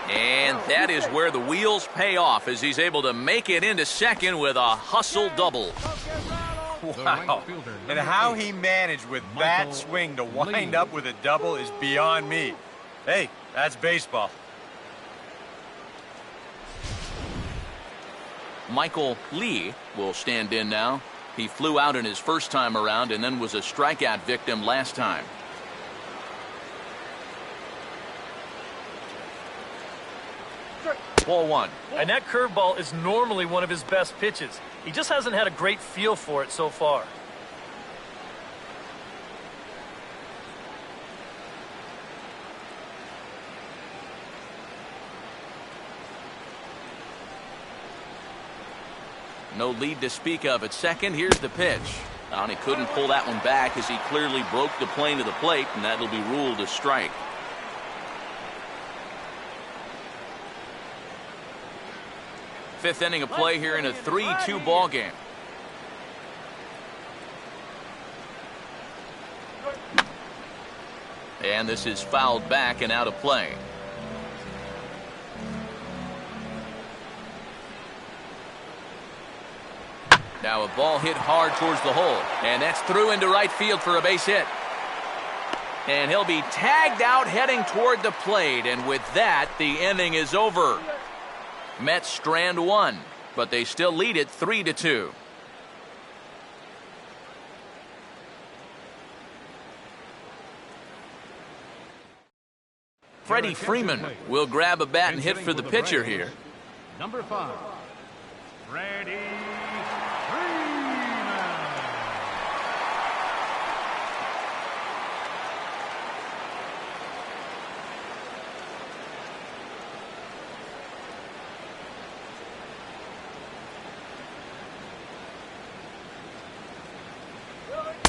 And that is where the wheels pay off as he's able to make it into second with a hustle double. Wow. And how he managed with that swing to wind up with a double is beyond me. Hey, that's baseball. Michael Lee will stand in now. He flew out in his first time around and then was a strikeout victim last time. Ball one. And that curveball is normally one of his best pitches. He just hasn't had a great feel for it so far. No lead to speak of at second. Here's the pitch. And he couldn't pull that one back as he clearly broke the plane to the plate, and that'll be ruled a strike. Fifth inning of play here in a 3-2 ball game. And this is fouled back and out of play. Now a ball hit hard towards the hole, and that's through into right field for a base hit. And he'll be tagged out heading toward the plate, and with that, the inning is over. Mets strand one, but they still lead it 3-2. Freddie Freeman will grab a bat and hit for the pitcher here. Number 5, Freddie Freeman.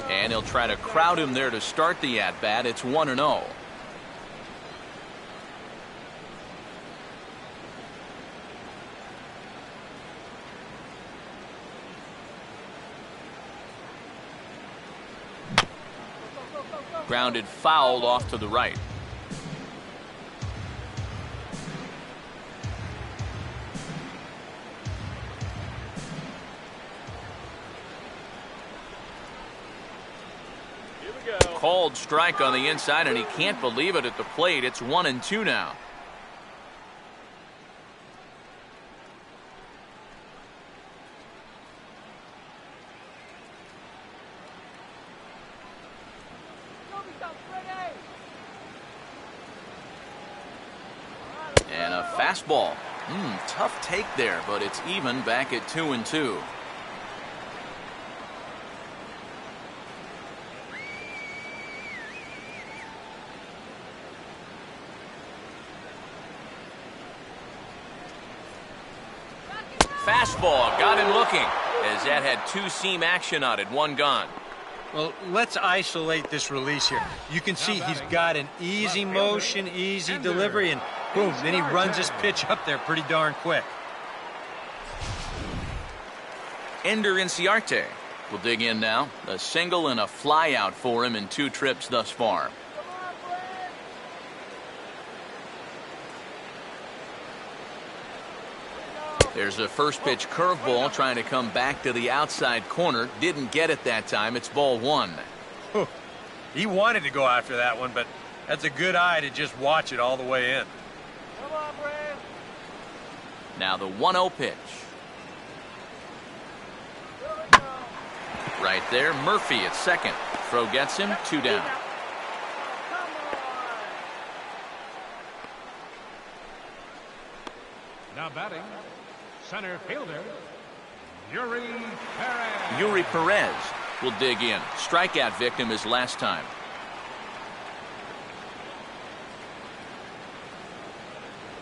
And he'll try to crowd him there to start the at-bat. It's 1-0. Grounded foul off to the right. Called strike on the inside, and he can't believe it at the plate. It's 1-2 now. And a fastball. Tough take there, but it's even back at 2-2. Fastball got him looking as that had two-seam action on it. One gone. Well, let's isolate this release here. You can see he's got an easy motion, easy delivery, and boom, then he runs his pitch up there pretty darn quick. Ender Inciarte will dig in now. A single and a fly out for him in 2 trips thus far. There's a first pitch curveball trying to come back to the outside corner. Didn't get it that time. It's ball 1. He wanted to go after that one, but that's a good eye to just watch it all the way in. Come on, Brad. Now the 1-0 pitch. Right there, Murphy at second. Throw gets him, 2 down. Now batting, center fielder, Yuri Perez. Yuri Perez will dig in. Strikeout victim as last time.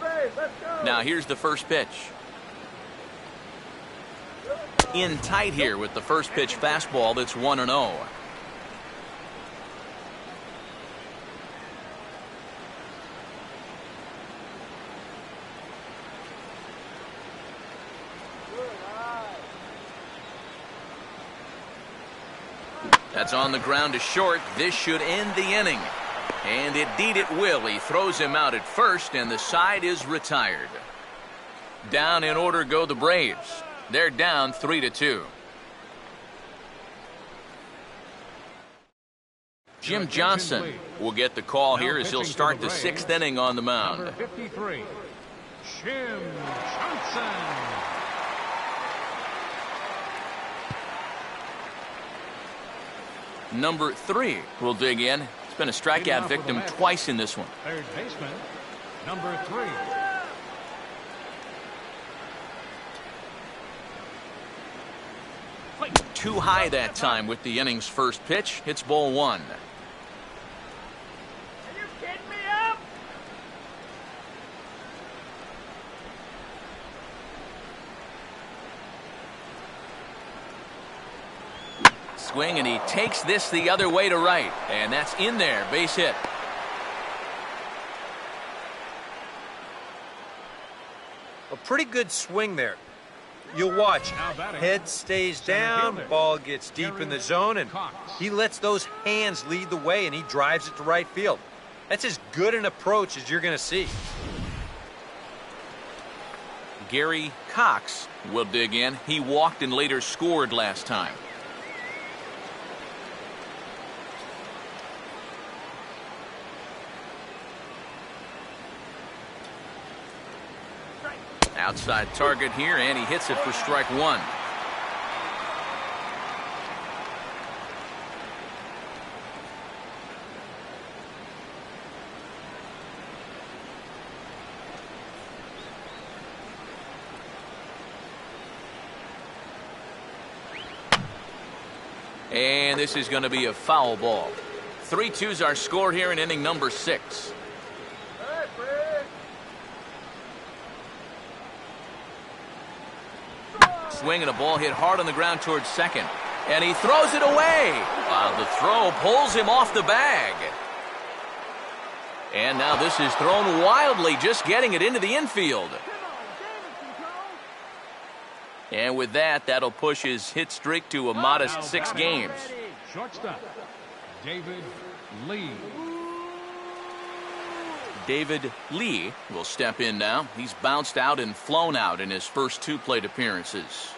Brave, let's go. Now here's the first pitch. In tight here with the first pitch fastball that's 1-0. That's on the ground to short. This should end the inning. And indeed it will. He throws him out at first, and the side is retired. Down in order go the Braves. They're down 3-2. Jim Johnson will get the call here as he'll start the 6th inning on the mound. Number 53, Jim Johnson. Number 3 will dig in. He's been a strikeout victim twice in this one. Third baseman, number 3. Too high that time with the inning's first pitch. Hits ball 1. Are you kidding me up? Swing, and he takes this the other way to right. And that's in there. Base hit. A pretty good swing there. You'll watch. Head stays down, ball gets deep in the zone, and he lets those hands lead the way, and he drives it to right field. That's as good an approach as you're going to see. Gary Cox will dig in. He walked and later scored last time. Outside target here, and he hits it for strike 1. And this is going to be a foul ball. 3-2's our score here in inning number 6. Swing and a ball hit hard on the ground towards second. And he throws it away. The throw pulls him off the bag. And now this is thrown wildly, just getting it into the infield. And with that, that'll push his hit streak to a modest 6 games. Shortstop, David Lee. David Lee will step in now. He's bounced out and flown out in his first 2 plate appearances.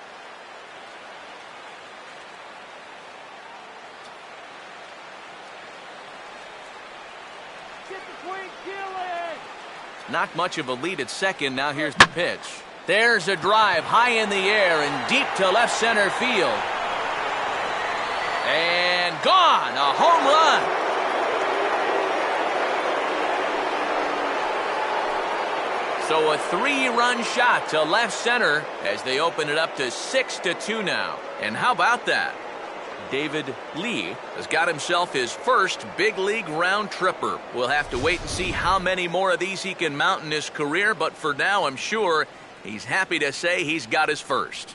Get the Queen, kill it! Not much of a lead at second. Now here's the pitch. There's a drive high in the air and deep to left center field. And gone. A home run. So a 3-run shot to left center as they open it up to 6-2 now. And how about that? David Lee has got himself his first big league round tripper. We'll have to wait and see how many more of these he can mount in his career, but for now I'm sure he's happy to say he's got his first.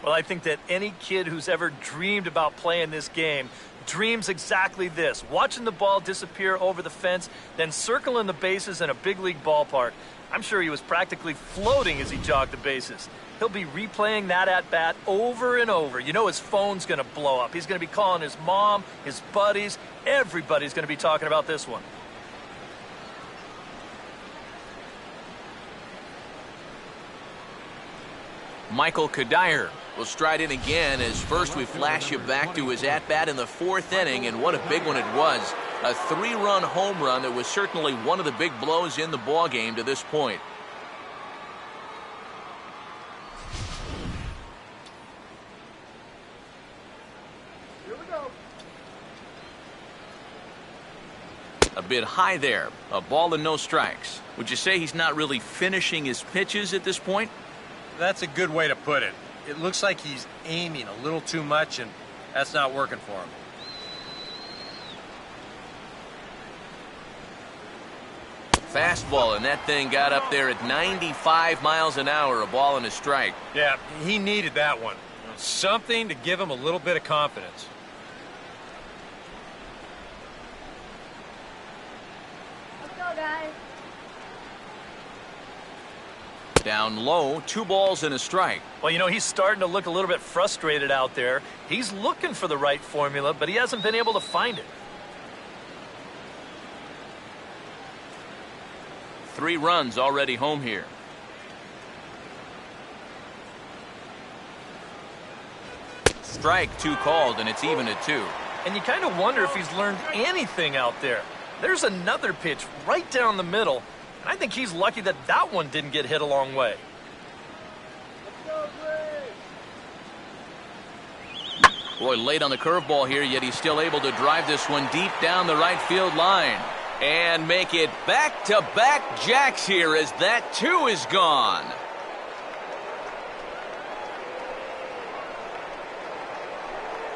Well, I think that any kid who's ever dreamed about playing this game dreams exactly this: watching the ball disappear over the fence, then circling the bases in a big league ballpark. I'm sure he was practically floating as he jogged the bases. He'll be replaying that at-bat over and over. You know his phone's going to blow up. He's going to be calling his mom, his buddies. Everybody's going to be talking about this one. Michael Cuddyer will stride in again as first we flash you back to his at-bat in the 4th inning, and what a big one it was. A 3-run home run that was certainly one of the big blows in the ballgame to this point. Here we go. A bit high there. A ball and no strikes. Would you say he's not really finishing his pitches at this point? That's a good way to put it. It looks like he's aiming a little too much, and that's not working for him. Fastball, and that thing got up there at 95 miles an hour, a ball and a strike. Yeah, he needed that one. Something to give him a little bit of confidence. Let's go, guys. Down low, 2 balls and a strike. Well, you know, he's starting to look a little bit frustrated out there. He's looking for the right formula, but he hasn't been able to find it. 3 runs already home here. Strike 2 called, and it's even at 2. And you kind of wonder if he's learned anything out there. There's another pitch right down the middle, and I think he's lucky that that one didn't get hit a long way. Let's go, Gray. Boy, late on the curveball here, yet he's still able to drive this one deep down the right field line. And make it back-to-back jacks here as that 2 is gone.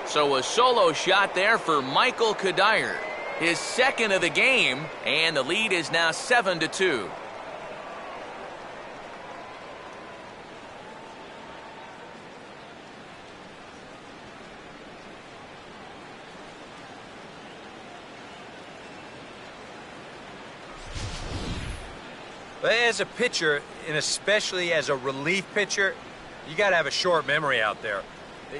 So a solo shot there for Michael Cuddyer. His 2nd of the game, and the lead is now 7-2. But as a pitcher, and especially as a relief pitcher, you got to have a short memory out there.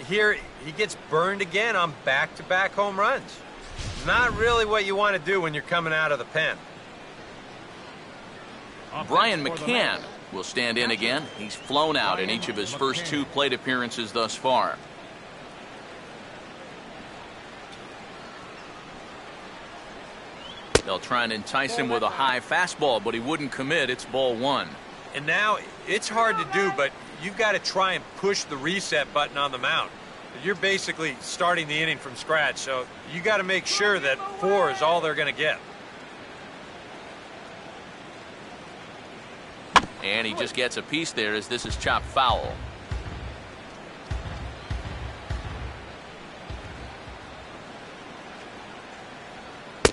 Here, he gets burned again on back-to-back home runs. Not really what you want to do when you're coming out of the pen. Brian McCann will stand in again. He's flown out in each of his first 2 plate appearances thus far. They'll try and entice him with a high fastball, but he wouldn't commit. It's ball 1. And now, it's hard to do, but you've got to try and push the reset button on the mound. You're basically starting the inning from scratch, so you got to make sure that 4 is all they're going to get. And he just gets a piece there as this is chopped foul.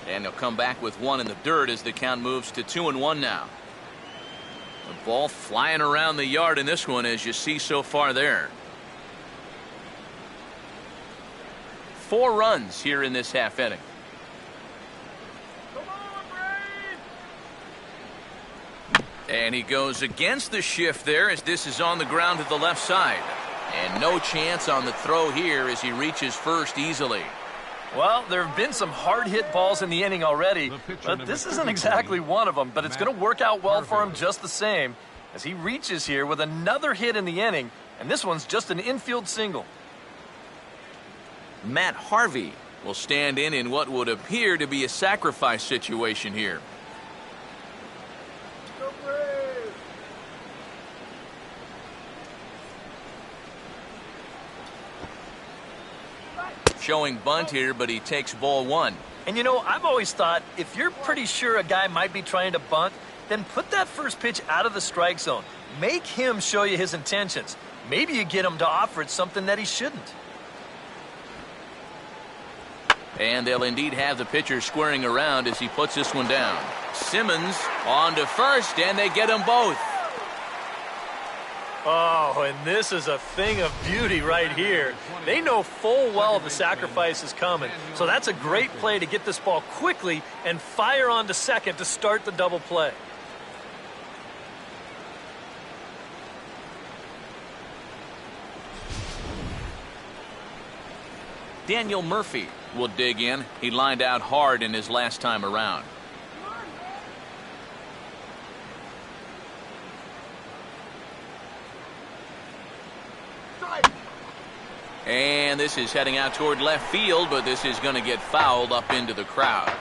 And he'll come back with 1 in the dirt as the count moves to 2-1 now. The ball flying around the yard in this one, as you see so far there. 4 runs here in this half inning. Come on, Gray. And he goes against the shift there as this is on the ground to the left side. And no chance on the throw here as he reaches first easily. Well, there have been some hard-hit balls in the inning already, but this isn't exactly one of them, but it's going to work out well for him just the same as he reaches here with another hit in the inning, and this one's just an infield single. Matt Harvey will stand in what would appear to be a sacrifice situation here. Go, Gray. Showing bunt here, but he takes ball 1. And you know, I've always thought if you're pretty sure a guy might be trying to bunt, then put that first pitch out of the strike zone. Make him show you his intentions. Maybe you get him to offer it something that he shouldn't. And they'll indeed have the pitcher squaring around as he puts this one down. Simmons on to first, and they get them both. Oh, and this is a thing of beauty right here. They know full well the sacrifice is coming. So that's a great play to get this ball quickly and fire on to second to start the double play. Daniel Murphy will dig in. He lined out hard in his last time around. And this is heading out toward left field, but this is going to get fouled up into the crowd.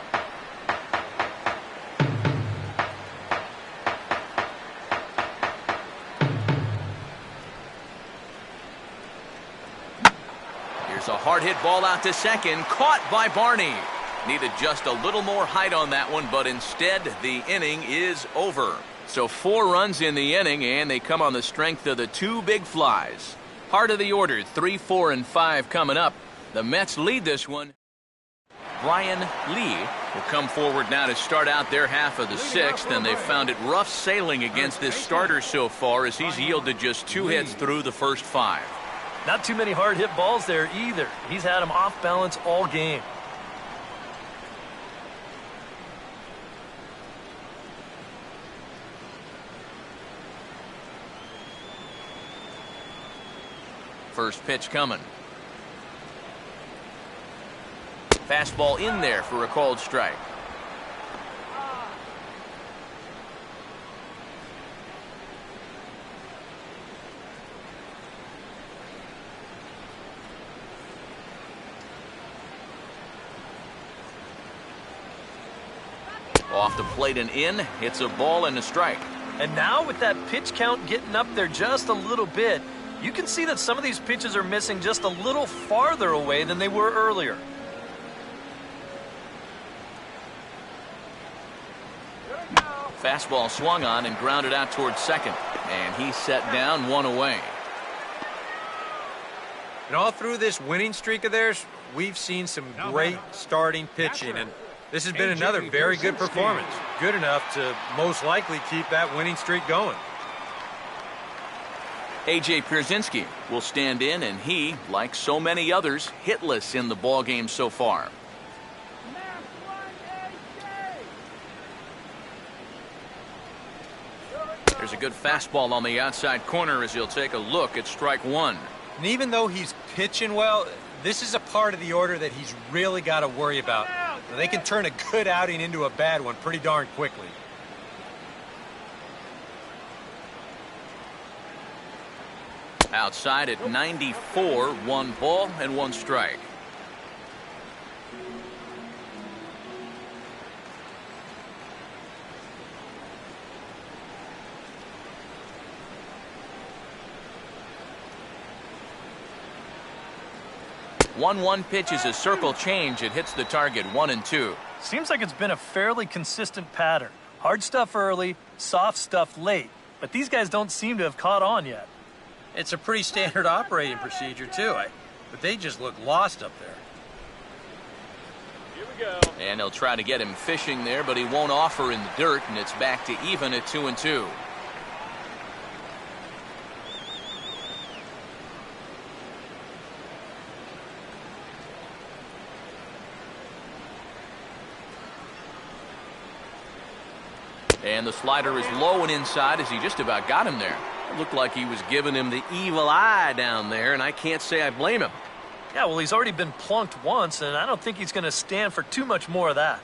Here's a hard hit ball out to second, caught by Barney. Needed just a little more height on that one, but instead the inning is over. So 4 runs in the inning, and they come on the strength of the 2 big flies. Heart of the order, 3, 4, and 5 coming up. The Mets lead this one. Brian Lee will come forward now to start out their half of the 6th, and they've found it rough sailing against this starter so far as he's yielded just 2 hits through the first 5. Not too many hard hit balls there either. He's had them off balance all game. First pitch coming. Fastball in there for a called strike. Off the plate and in. It's a ball and a strike. And now with that pitch count getting up there just a little bit, you can see that some of these pitches are missing just a little farther away than they were earlier. Fastball swung on and grounded out towards second. And he set down 1 away. And all through this winning streak of theirs, we've seen some great starting pitching. And this has been another very good performance. Good enough to most likely keep that winning streak going. A.J. Pierzynski will stand in, and he, like so many others, hitless in the ballgame so far. There's a good fastball on the outside corner as he'll take a look at strike 1. And even though he's pitching well, this is a part of the order that he's really got to worry about. They can turn a good outing into a bad one pretty darn quickly. Outside at 94, 1 ball and 1 strike. One pitch is a circle change. It hits the target 1 and 2. Seems like it's been a fairly consistent pattern. Hard stuff early, soft stuff late. But these guys don't seem to have caught on yet. It's a pretty standard operating procedure, too. But they just look lost up there. Here we go. And they'll try to get him fishing there, but he won't offer in the dirt, and it's back to even at 2 and 2. And the slider is low and inside as he just about got him there. It looked like he was giving him the evil eye down there, and I can't say I blame him. Yeah, well, he's already been plunked once, and I don't think he's going to stand for too much more of that.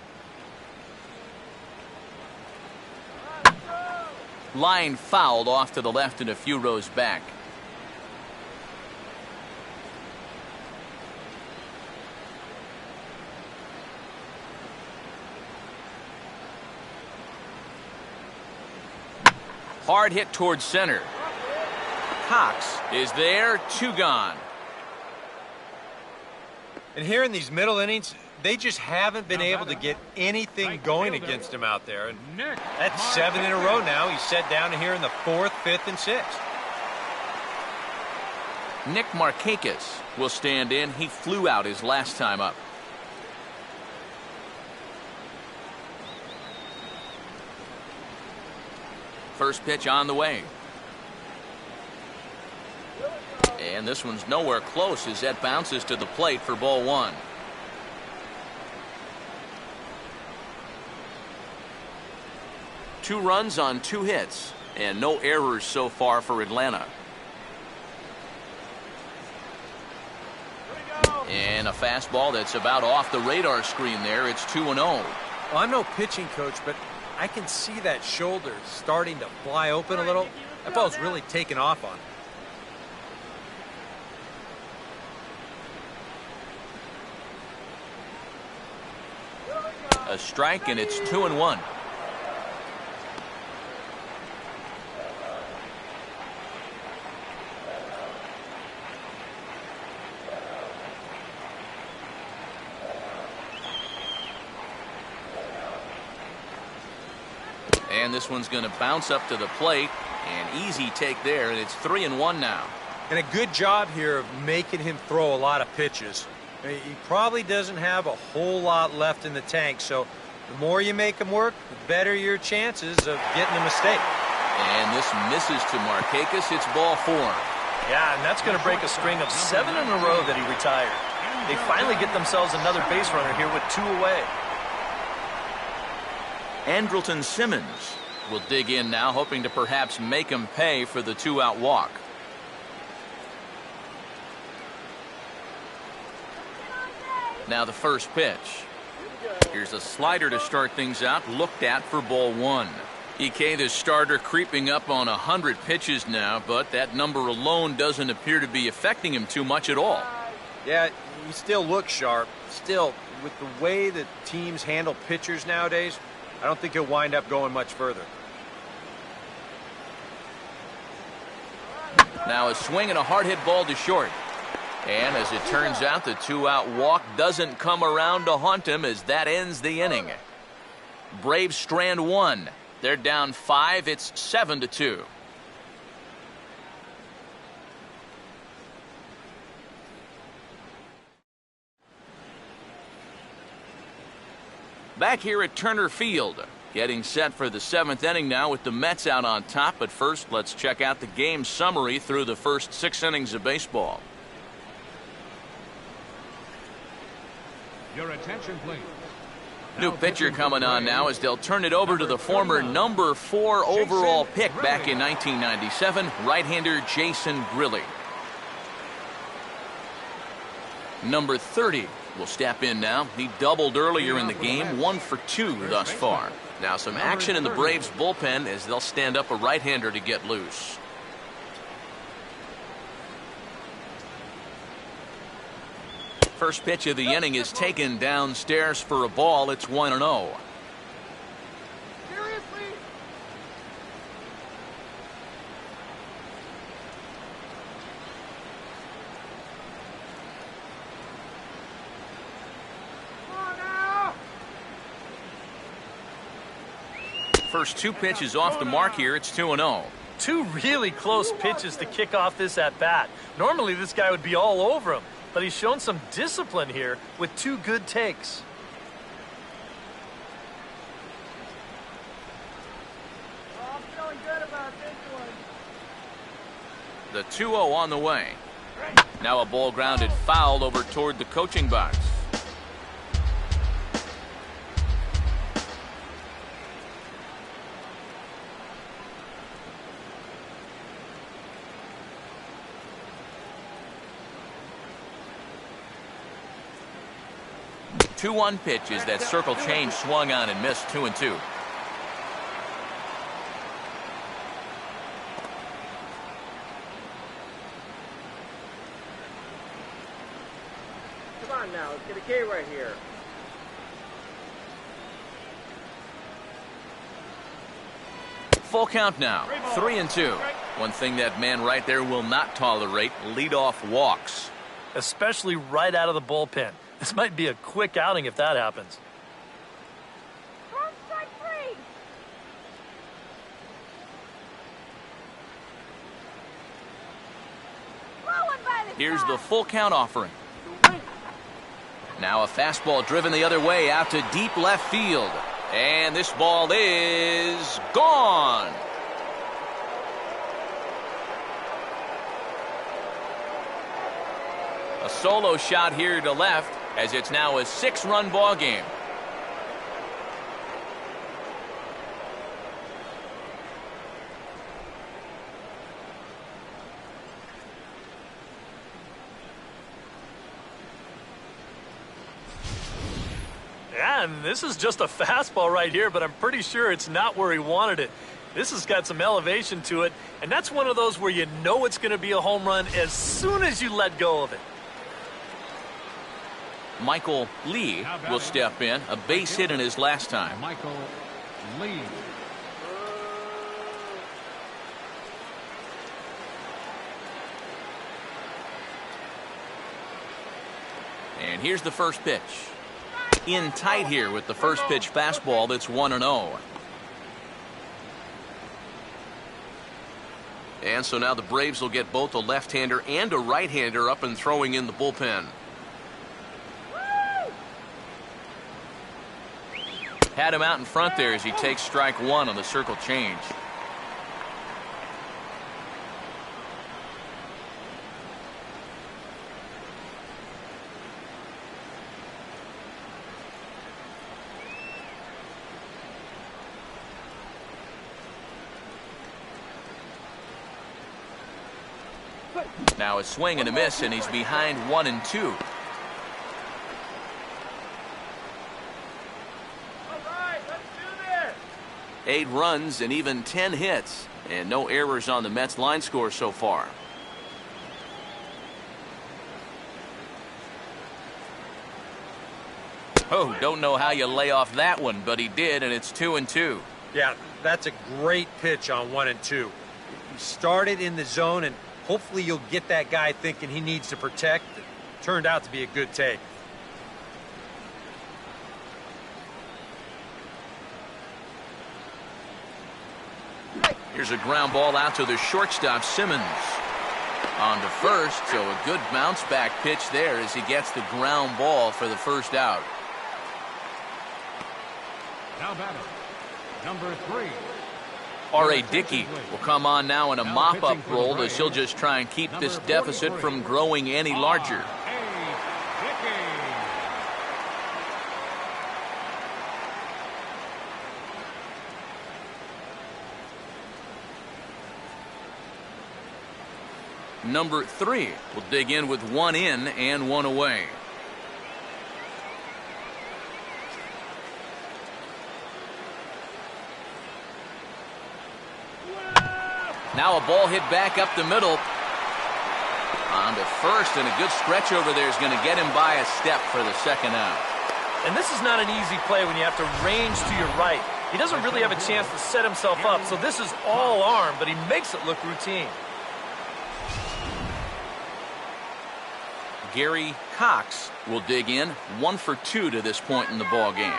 Line fouled off to the left and a few rows back. Hard hit towards center. Cox is there, 2 gone. And here in these middle innings, they just haven't been able to get anything going against him out there. And that's 7 in a row now. He's set down here in the 4th, 5th, and 6th. Nick Markakis will stand in. He flew out his last time up. First pitch on the way. And this one's nowhere close as that bounces to the plate for ball one. Two runs on two hits, and no errors so far for Atlanta. And a fastball that's about off the radar screen there. It's 2-0. Well, I'm no pitching coach, but I can see that shoulder starting to fly open a little. That ball's really taking off on him. A strike, and it's 2-1. And this one's going to bounce up to the plate. An easy take there, and it's 3-1 now. And a good job here of making him throw a lot of pitches. He probably doesn't have a whole lot left in the tank, so the more you make him work, the better your chances of getting a mistake. And this misses to Markakis. It's ball four. Yeah, and that's going to break a string of 7 in a row that he retired. They finally get themselves another base runner here with 2 away. Andrelton Simmons will dig in now, hoping to perhaps make him pay for the 2-out walk. Now the first pitch. Here's a slider to start things out, looked at for ball one. Ike, the starter, creeping up on 100 pitches now, but that number alone doesn't appear to be affecting him too much at all. Yeah, he still looks sharp. Still, with the way that teams handle pitchers nowadays, I don't think he'll wind up going much further. Now a swing and a hard hit ball to short. And as it turns out, the 2-out walk doesn't come around to haunt him as that ends the inning. Braves strand one. They're down 5. It's 7-2. Back here at Turner Field, getting set for the 7th inning now with the Mets out on top. But first, let's check out the game summary through the first 6 innings of baseball. Your attention, please. New pitcher coming on now as they'll turn it over to the former number 4 overall pick back in 1997, right-hander Jason Grilli. Number 30 will step in now. He doubled earlier in the game, 1 for 2 thus far. Now some action in the Braves bullpen as they'll stand up a right-hander to get loose. First pitch of the inning is taken downstairs for a ball. It's 1-0. Seriously? Come on now! First 2 pitches off the mark here. It's 2-0. 2 really close pitches to kick off this at-bat. Normally this guy would be all over him, but he's shown some discipline here with 2 good takes. Oh, I'm feeling good about this one. The 2-0 on the way. Now a ball grounded foul over toward the coaching box. Two 1 pitches. That circle change swung on and missed. 2-2. Come on now, let's get a K right here. Full count now. 3-2. One thing that man right there will not tolerate: leadoff walks. Especially right out of the bullpen. This might be a quick outing if that happens. First strike 3. Blowing by the Here's top. the full count offering. Now a fastball driven the other way out to deep left field. And this ball is gone. A solo shot here to left as it's now a 6-run ball game. Yeah, and this is just a fastball right here, but I'm pretty sure it's not where he wanted it. This has got some elevation to it, and that's one of those where you know it's going to be a home run as soon as you let go of it. Michael Lee will step in, a base hit in his last time. Michael Lee. And here's the first pitch. In tight here with the first pitch fastball that's 1-0. And so now the Braves will get both a left-hander and a right-hander up and throwing in the bullpen. Had him out in front there as he takes strike one on the circle change. Now a swing and a miss, and he's behind 1-2. All right, let's do this. 8 runs and even 10 hits, and no errors on the Mets line score so far. Oh, don't know how you lay off that one, but he did, and it's 2-2. Yeah, that's a great pitch on 1-2. You started in the zone, and hopefully you'll get that guy thinking he needs to protect. It turned out to be a good take. Here's a ground ball out to the shortstop, Simmons. On to first, so a good bounce back pitch there as he gets the ground ball for the first out. Now batting, number 3. R.A. Dickey will come on now in a mop-up role as he'll just try and keep this deficit from growing any larger. Number 3 will dig in with 1 in and 1 away. Now a ball hit back up the middle. On to first, and a good stretch over there is going to get him by a step for the second out. And this is not an easy play when you have to range to your right. He doesn't really have a chance to set himself up, so this is all arm, but he makes it look routine. Gary Cox will dig in, 1 for 2 to this point in the ball game.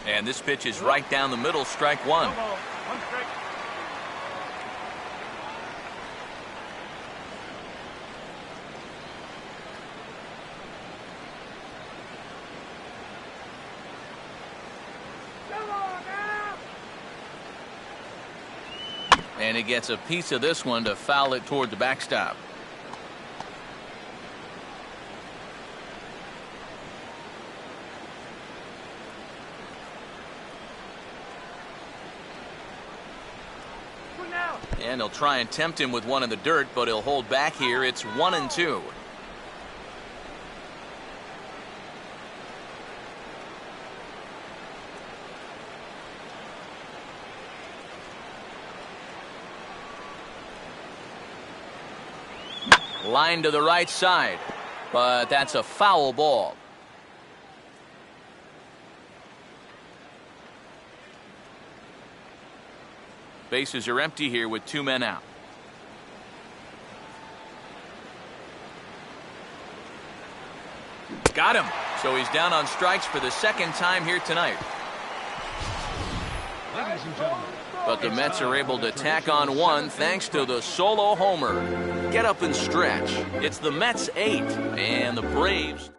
And this pitch is right down the middle, strike one. And he gets a piece of this one to foul it toward the backstop. And he'll try and tempt him with one in the dirt, but he'll hold back here. It's 1-2. Line to the right side, but that's a foul ball. Bases are empty here with 2 men out. Got him. So he's down on strikes for the second time here tonight. Ladies and gentlemen. But the Mets are able to tack on 1 thanks to the solo homer. Get up and stretch. It's the Mets 8 and the Braves.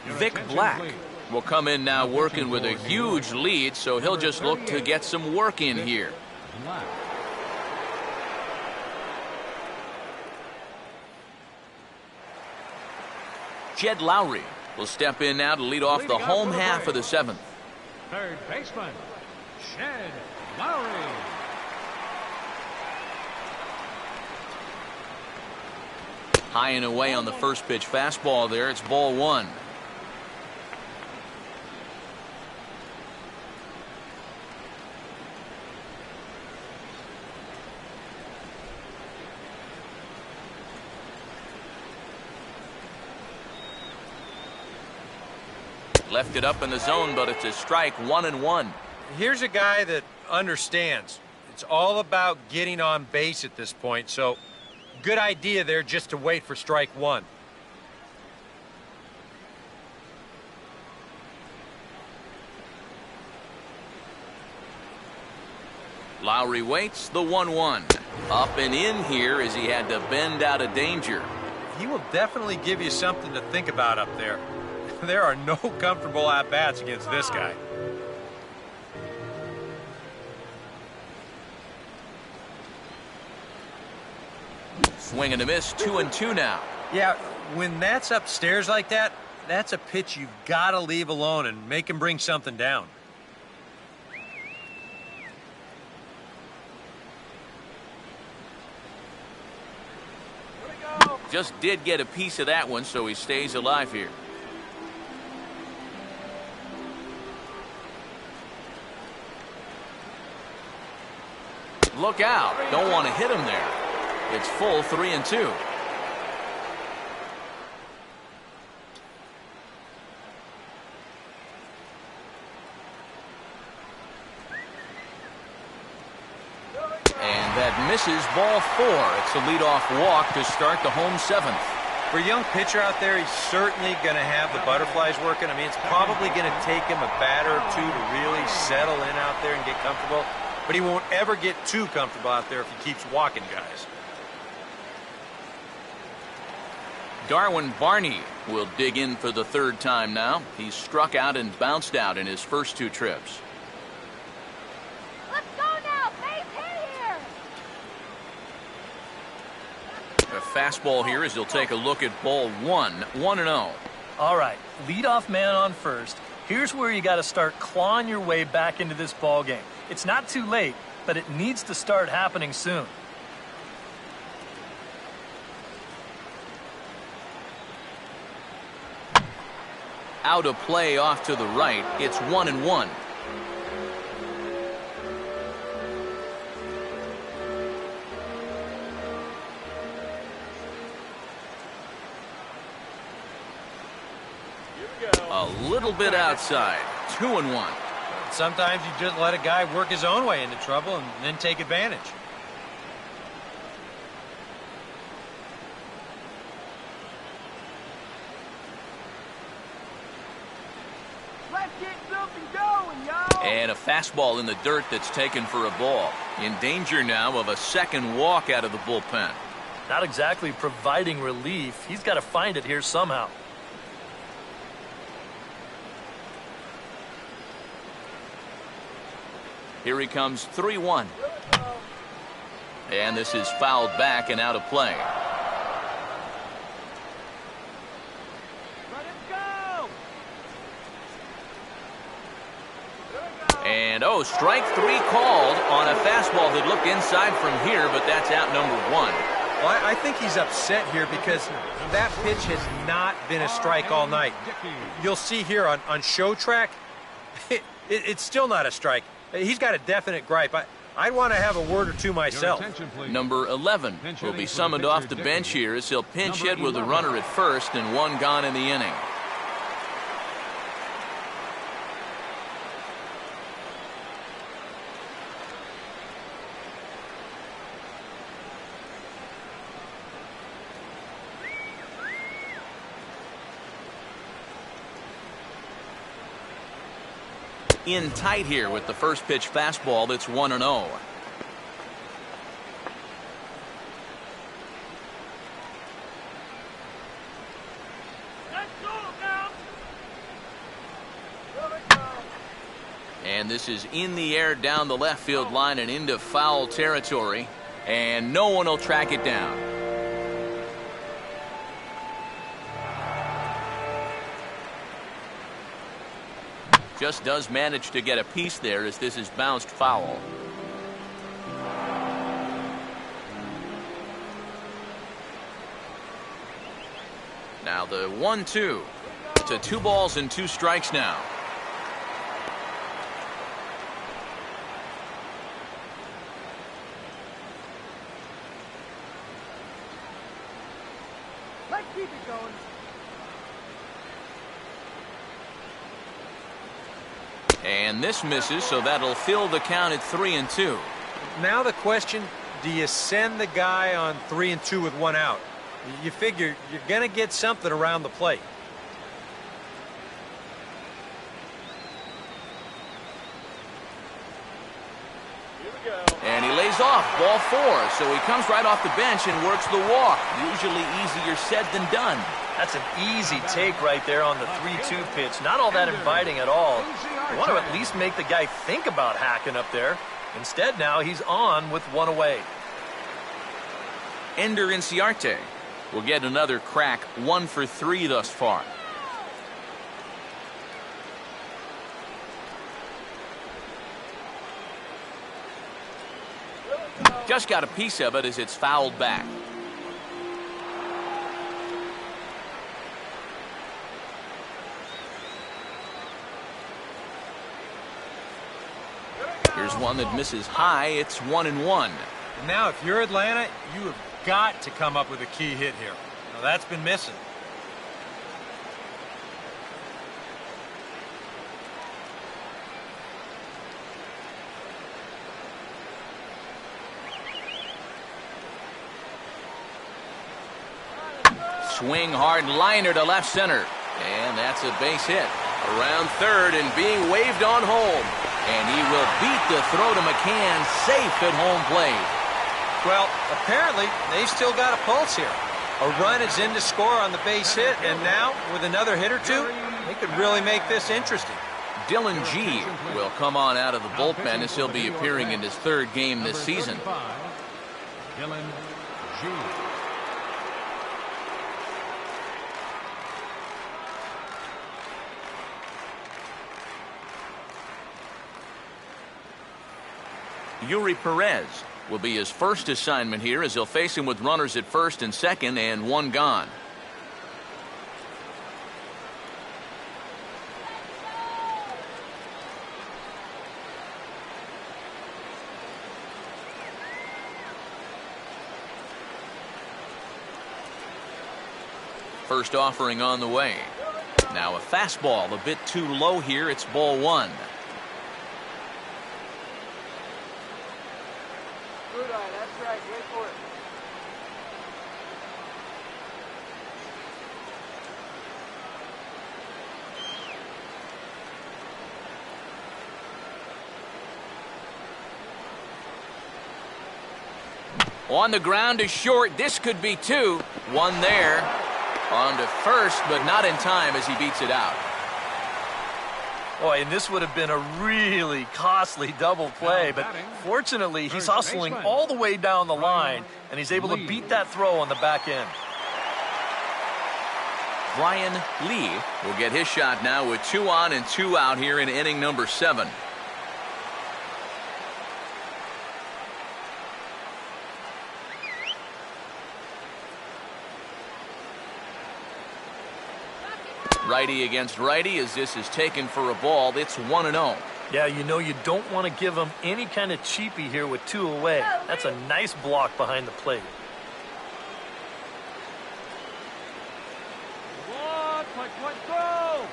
Vic Black will come in now working with a huge lead, so he'll just look to get some work in here. Black. Jed Lowry will step in now to lead off the home half of the 7th. Third baseman, Jed Lowry. High and away on the first pitch fastball there. It's ball 1. Left it up in the zone, but it's a strike. 1-1. Here's a guy that understands. It's all about getting on base at this point, so good idea there just to wait for strike 1. Lowry waits the 1-1. Up and in here as he had to bend out of danger. He will definitely give you something to think about up there. There are no comfortable at-bats against this guy. Swing and a miss. 2-2 now. Yeah, when that's upstairs like that, that's a pitch you've got to leave alone and make him bring something down. Just did get a piece of that one, so he stays alive here. Look out. Don't want to hit him there. It's full 3-2. And that misses, ball 4. It's a leadoff walk to start the home 7th. For a young pitcher out there, he's certainly going to have the butterflies working. I mean, it's probably going to take him a batter or two to really settle in out there and get comfortable. But he won't ever get too comfortable out there if he keeps walking guys. Darwin Barney will dig in for the 3rd time now. He's struck out and bounced out in his first 2 trips. Let's go now. Base hit here. A fastball here as he'll take a look at ball 1. 1-0. All right, leadoff man on first. Here's where you got to start clawing your way back into this ball game. It's not too late, but it needs to start happening soon. Out of play off to the right. It's 1-1. A little bit outside. 2-1. Sometimes you just let a guy work his own way into trouble and then take advantage. Let's get something going, y'all. And a fastball in the dirt that's taken for a ball. In danger now of a 2nd walk out of the bullpen. Not exactly providing relief. He's got to find it here somehow. Here he comes. 3-1. And this is fouled back and out of play. Let him go. And strike 3 called on a fastball that looked inside from here, but that's out number 1. Well, I think he's upset here because that pitch has not been a strike all night. You'll see here on show track, it's still not a strike. He's got a definite gripe. I'd want to have a word or two myself. Number 11 will be summoned off the bench here as he'll pinch hit with a runner at first and 1 gone in the inning. In tight here with the first pitch fastball that's 1-0. Let's go now. And this is in the air down the left field line and into foul territory. And no one will track it down. Just does manage to get a piece there as this is bounced foul. Now the 1-2 to 2 balls and 2 strikes now. Let's keep it going. And this misses, so that'll fill the count at 3-2. Now the question, do you send the guy on 3-2 with 1 out? You figure you're going to get something around the plate. And he lays off, ball 4, so he comes right off the bench and works the walk. Usually easier said than done. That's an easy take right there on the 3-2 pitch. Not all that inviting at all. You want to at least make the guy think about hacking up there. Instead now he's on with 1 away. Ender Inciarte will get another crack, 1 for 3 thus far. Just got a piece of it as it's fouled back. Here's one that misses high. It's 1-1. Now, if you're Atlanta, you have got to come up with a key hit here. Now, that's been missing. Swing hard liner to left center. And that's a base hit. Around third and being waved on home. And he will beat the throw to McCann, safe at home plate. Well, apparently, they've still got a pulse here. A run is in to score on the base hit, and now, with another hit or two, they could really make this interesting. Dylan G will come on out of the bullpen as he'll be appearing in his 3rd game this season. Dylan G. Yuri Perez will be his first assignment here as he'll face him with runners at first and second and 1 gone. First offering on the way. Now a fastball a bit too low here. It's ball 1. That's right. Wait for it. On the ground is short. This could be 2. 1 there. On to first, but not in time as he beats it out. Boy, and this would have been a really costly double play, but fortunately he's hustling all the way down the line, and he's able to beat that throw on the back end. Brian Lee will get his shot now with 2 on and 2 out here in inning number 7. Righty against righty as this is taken for a ball. It's 1-0. Yeah, you know you don't want to give him any kind of cheapie here with 2 away. That's a nice block behind the plate. What, go!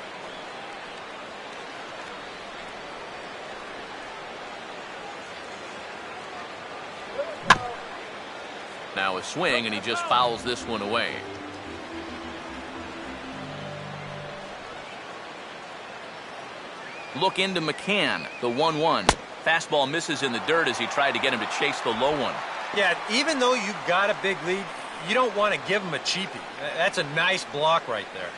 Now a swing, and he just fouls this one away. Look into McCann, the 1-1. Fastball misses in the dirt as he tried to get him to chase the low one. Yeah, even though you've got a big lead, you don't want to give him a cheapie. That's a nice block right there.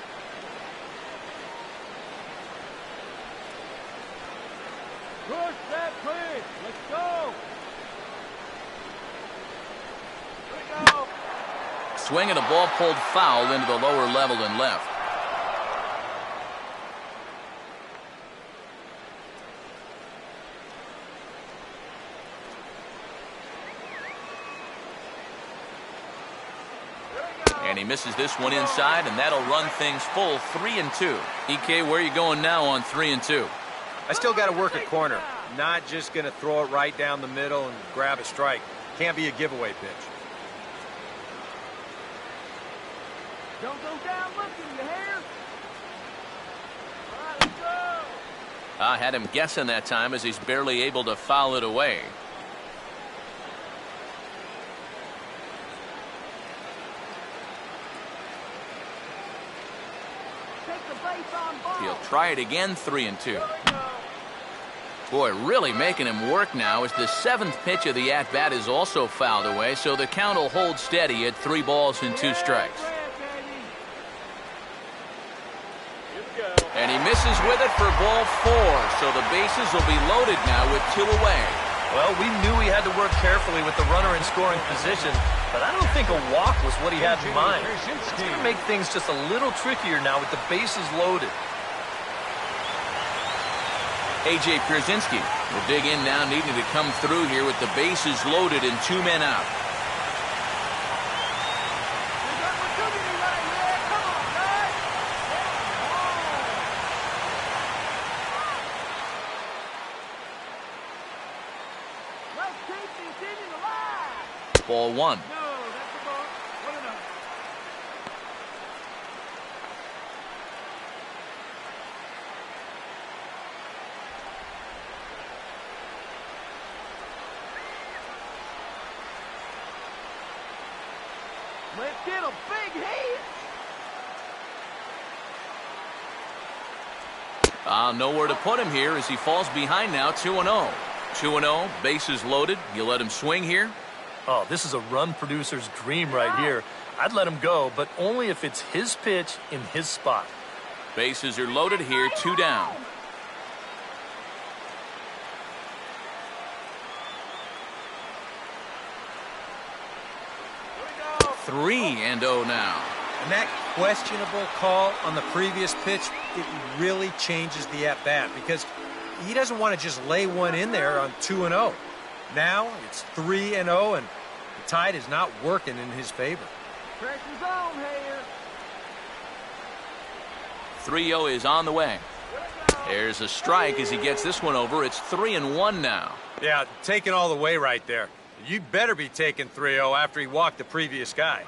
Push that pitch. Let's go. Here we go. Swing and a ball pulled foul into the lower level and left. And he misses this one inside, and that'll run things full 3-2. EK, where are you going now on 3-2? I still got to work a corner. Not just going to throw it right down the middle and grab a strike. Can't be a giveaway pitch. Don't go down looking, you hear? All right, let's go. I had him guessing that time as he's barely able to foul it away. Take the base on ball. He'll try it again, 3-2. Boy, really making him work now as the seventh pitch of the at-bat is also fouled away, so the count will hold steady at 3 balls and 2 strikes. And he misses with it for ball 4, so the bases will be loaded now with 2 away. Well, we knew he had to work carefully with the runner in scoring position, but I don't think a walk was what he had in mind. It's going to make things just a little trickier now with the bases loaded. A.J. Pierzynski will dig in now, needing to come through here with the bases loaded and 2 men out. Let's keep this inning alive. Ball 1. No, that's the ball. 1-0. Let's get a big hit. Nowhere to put him here as he falls behind now, 2-0. 2-0, bases loaded. You let him swing here? Oh, this is a run producer's dream right here. I'd let him go, but only if it's his pitch in his spot. Bases are loaded here, 2 down. Here we go. 3-0 now. And that questionable call on the previous pitch, it really changes the at-bat because he doesn't want to just lay one in there on 2-0. Now it's 3-0, and the tide is not working in his favor. Pressure's on here. 3-0 is on the way. There's a strike as he gets this one over. It's 3-1 now. Yeah, taking all the way right there. You better be taking 3-0 after he walked the previous guy.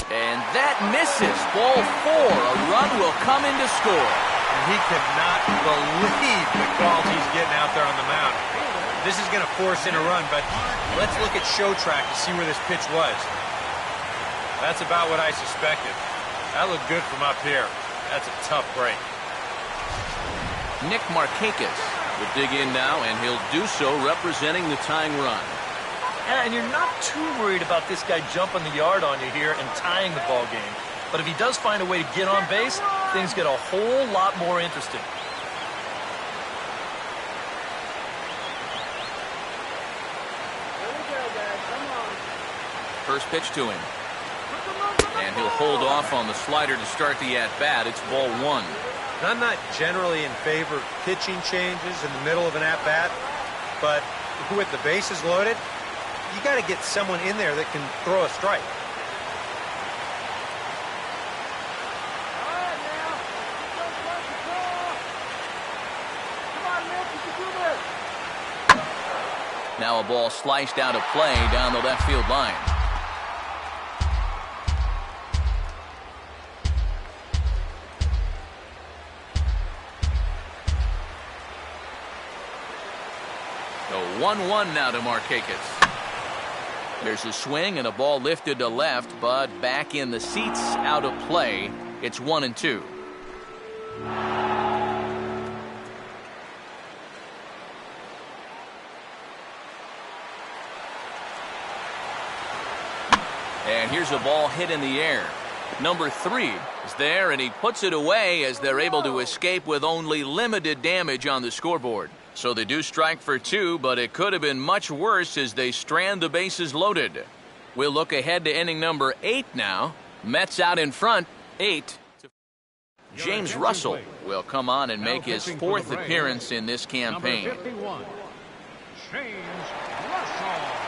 And that misses. Ball 4. A run will come in to score. And he cannot believe the calls he's getting out there on the mound. This is going to force in a run, but let's look at show track to see where this pitch was. That's about what I suspected. That looked good from up here. That's a tough break. Nick Markakis will dig in now, and he'll do so representing the tying run. And you're not too worried about this guy jumping the yard on you here and tying the ball game. But if he does find a way to get on base, things get a whole lot more interesting. Here we go, guys. Come on. First pitch to him. And he'll hold off on the slider to start the at-bat. It's ball 1. I'm not generally in favor of pitching changes in the middle of an at-bat, but with the bases loaded, you got to get someone in there that can throw a strike. All right, now. Let's go for the ball. Come on, Nick. You can do this. Now a ball sliced out of play down the left field line. So 1-1 now to Markakis. There's a swing and a ball lifted to left, but back in the seats, out of play. It's 1-2. And here's a ball hit in the air. Number 3 is there, and he puts it away as they're able to escape with only limited damage on the scoreboard. So they do strike for 2, but it could have been much worse as they strand the bases loaded. We'll look ahead to inning number 8 now. Mets out in front, 8. James Russell will come on and make his 4th appearance in this campaign. Number 51, James Russell.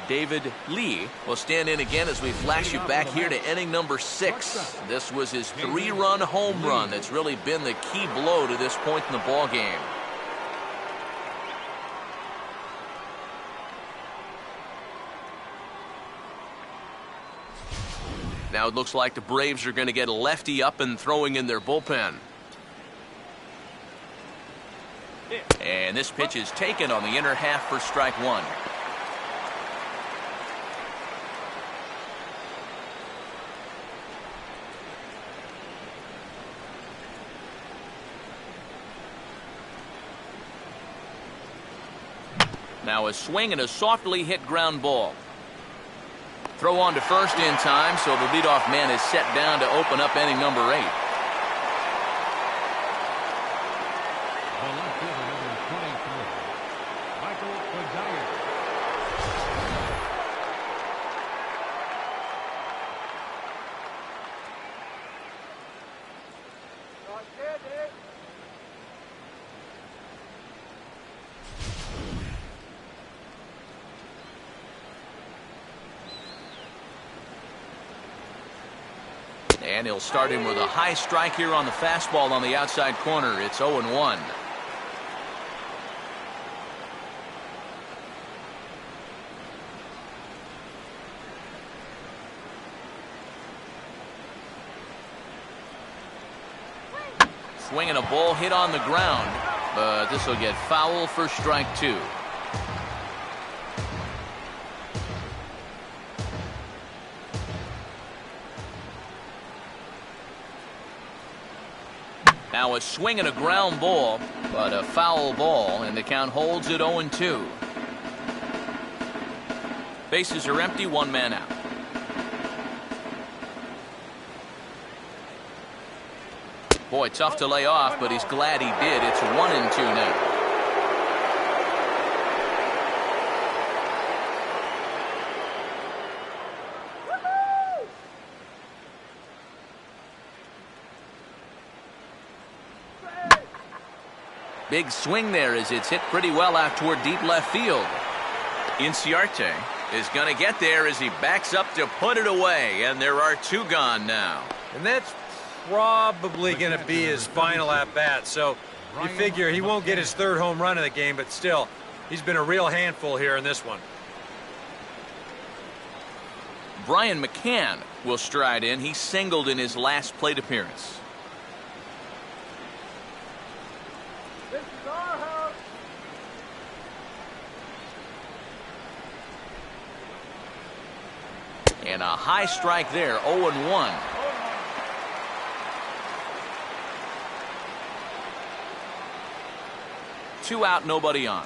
David Lee will stand in again as we flash you back here to inning number 6. This was his 3-run home run that's really been the key blow to this point in the ball game. Now it looks like the Braves are going to get a lefty up and throwing in their bullpen. And this pitch is taken on the inner half for strike 1. Now a swing and a softly hit ground ball. Throw on to first in time, so the leadoff man is set down to open up inning number 8. The left fielder, number 23, Michael Gonzalez. Not dead, Dick. And he'll start him with a high strike here on the fastball on the outside corner. It's 0-1. Swinging a ball hit on the ground, but this will get foul for strike 2. Now a swing and a ground ball, but a foul ball, and the count holds at 0-2. Bases are empty, 1 man out. Boy, tough to lay off, but he's glad he did. It's 1-2 now. Big swing there as it's hit pretty well out toward deep left field. Inciarte is going to get there as he backs up to put it away, and there are 2 gone now. And that's probably going to be his final at-bat, so you figure he won't get his 3rd home run of the game, but still, he's been a real handful here in this one. Brian McCann will stride in. He singled in his last plate appearance. This is our house. And a high strike there, 0-1. Two out, nobody on.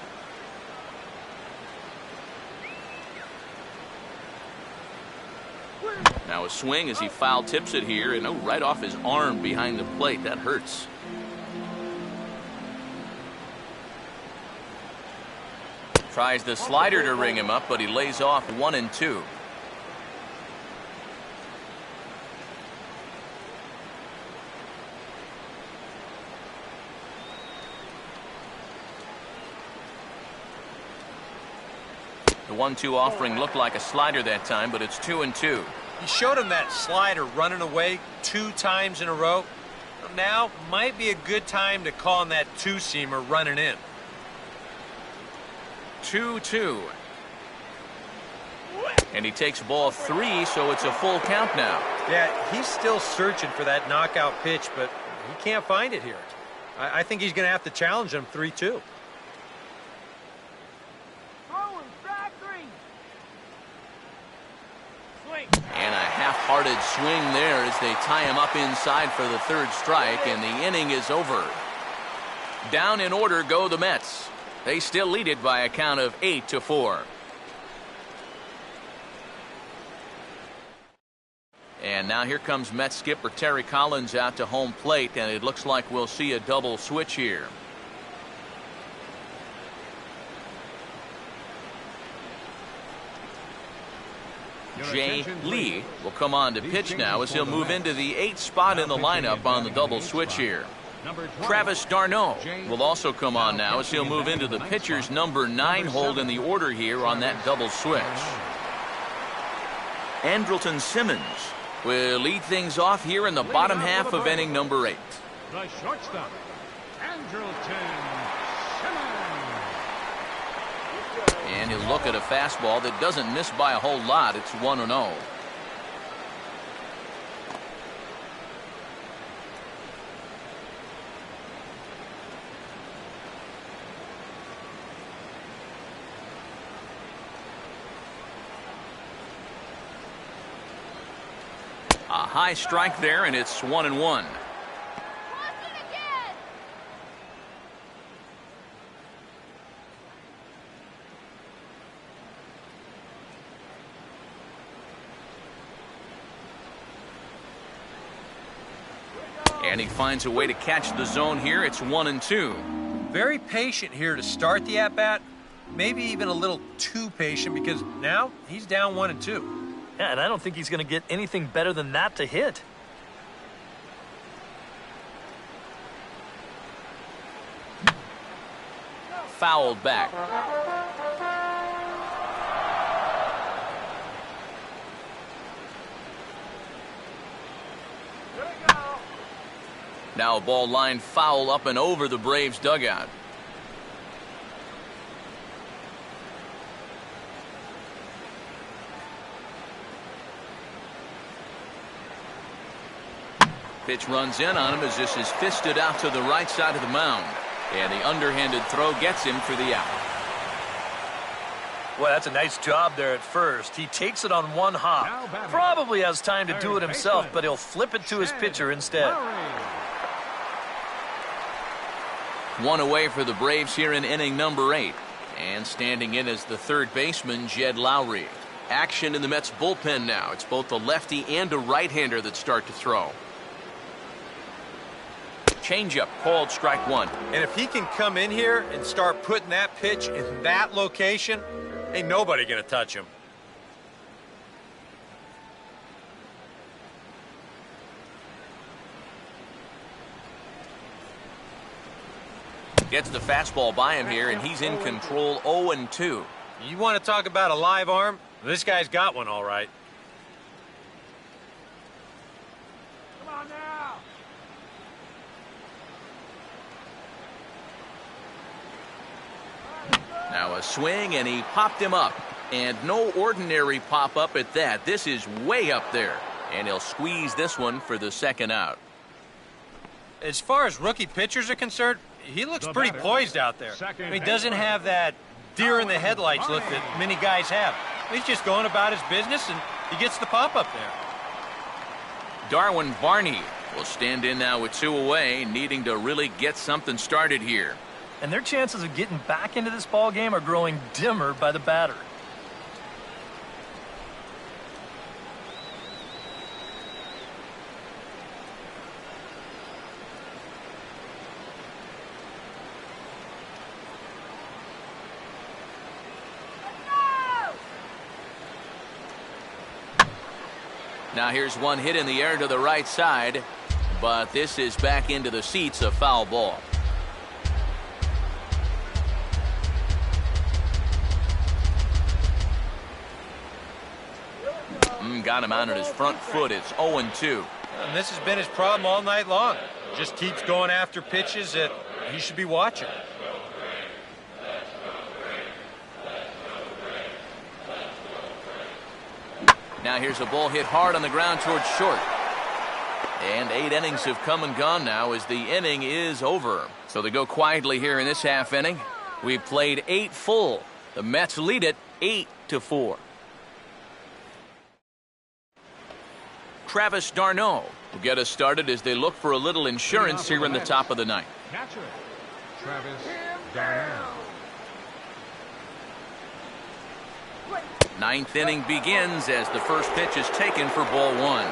Now a swing as he foul tips it here, and right off his arm behind the plate. That hurts. Tries the slider to ring him up, but he lays off 1-2. The 1-2 offering looked like a slider that time, but it's 2-2. He showed him that slider running away 2 times in a row. Now might be a good time to call him that 2-seamer running in. 2-2. And he takes ball 3, so it's a full count now. Yeah, he's still searching for that knockout pitch, but he can't find it here. I think he's going to have to challenge him 3-2. And a half-hearted swing there as they tie him up inside for the 3rd strike, and the inning is over. Down in order go the Mets. They still lead it by a count of 8-4. And now here comes Mets skipper Terry Collins out to home plate, and it looks like we'll see a double switch here. Jay Lee will come on to pitch now as he'll move into the 8th spot in the lineup on the double switch here. Travis d'Arnaud will also come on now as he'll move into the pitcher's number 9 hold in the order here on that double switch. Andrelton Simmons will lead things off here in the bottom half of inning number 8. The shortstop, Andrelton Simmons. And he'll look at a fastball that doesn't miss by a whole lot. It's 1-0. A high strike there, and it's 1-1. And he finds a way to catch the zone here. It's 1-2. Very patient here to start the at-bat. Maybe even a little too patient because now he's down 1-2. Yeah, and I don't think he's going to get anything better than that to hit. Fouled back. Now a ball line foul up and over the Braves dugout. Pitch runs in on him as this is fisted out to the right side of the mound. And the underhanded throw gets him for the out. Well, that's a nice job there at first. He takes it on one hop. Probably has time to do it himself, but he'll flip it to his pitcher instead. One away for the Braves here in inning number 8. And standing in as the third baseman, Jed Lowry. Action in the Mets bullpen now. It's both a lefty and a right-hander that start to throw. Changeup called strike 1. And if he can come in here and start putting that pitch in that location, ain't nobody going to touch him. Gets the fastball by him here, and he's in control 0-2. You want to talk about a live arm? This guy's got one all right. Come on now. Now a swing, and he popped him up. And no ordinary pop-up at that. This is way up there. And he'll squeeze this one for the second out. As far as rookie pitchers are concerned, he looks pretty poised out there. He doesn't have that deer in the headlights look that many guys have. He's just going about his business, and he gets the pop-up there. Darwin Varney will stand in now with 2 away, needing to really get something started here. And their chances of getting back into this ball game are growing dimmer by the batter. Now here's one hit in the air to the right side, but this is back into the seats, a foul ball. Got him out on his front foot. It's 0-2. And this has been his problem all night long. Just keeps going after pitches that he should be watching. Now here's a ball hit hard on the ground towards short. And 8 innings have come and gone now as the inning is over. So they go quietly here in this half inning. We've played 8 full. The Mets lead it 8-4. Travis d'Arnaud will get us started as they look for a little insurance here in the top of the ninth. Catcher, Travis d'Arnaud. Ninth inning begins as the first pitch is taken for ball 1.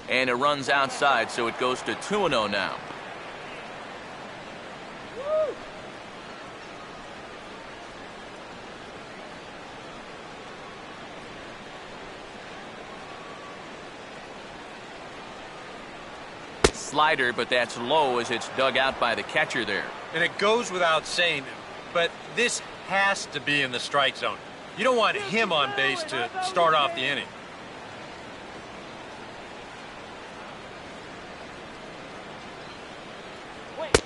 And it runs outside, so it goes to 2-0 now. Slider, but that's low as it's dug out by the catcher there. And it goes without saying, but this has to be in the strike zone. You don't want him on base to start off the inning.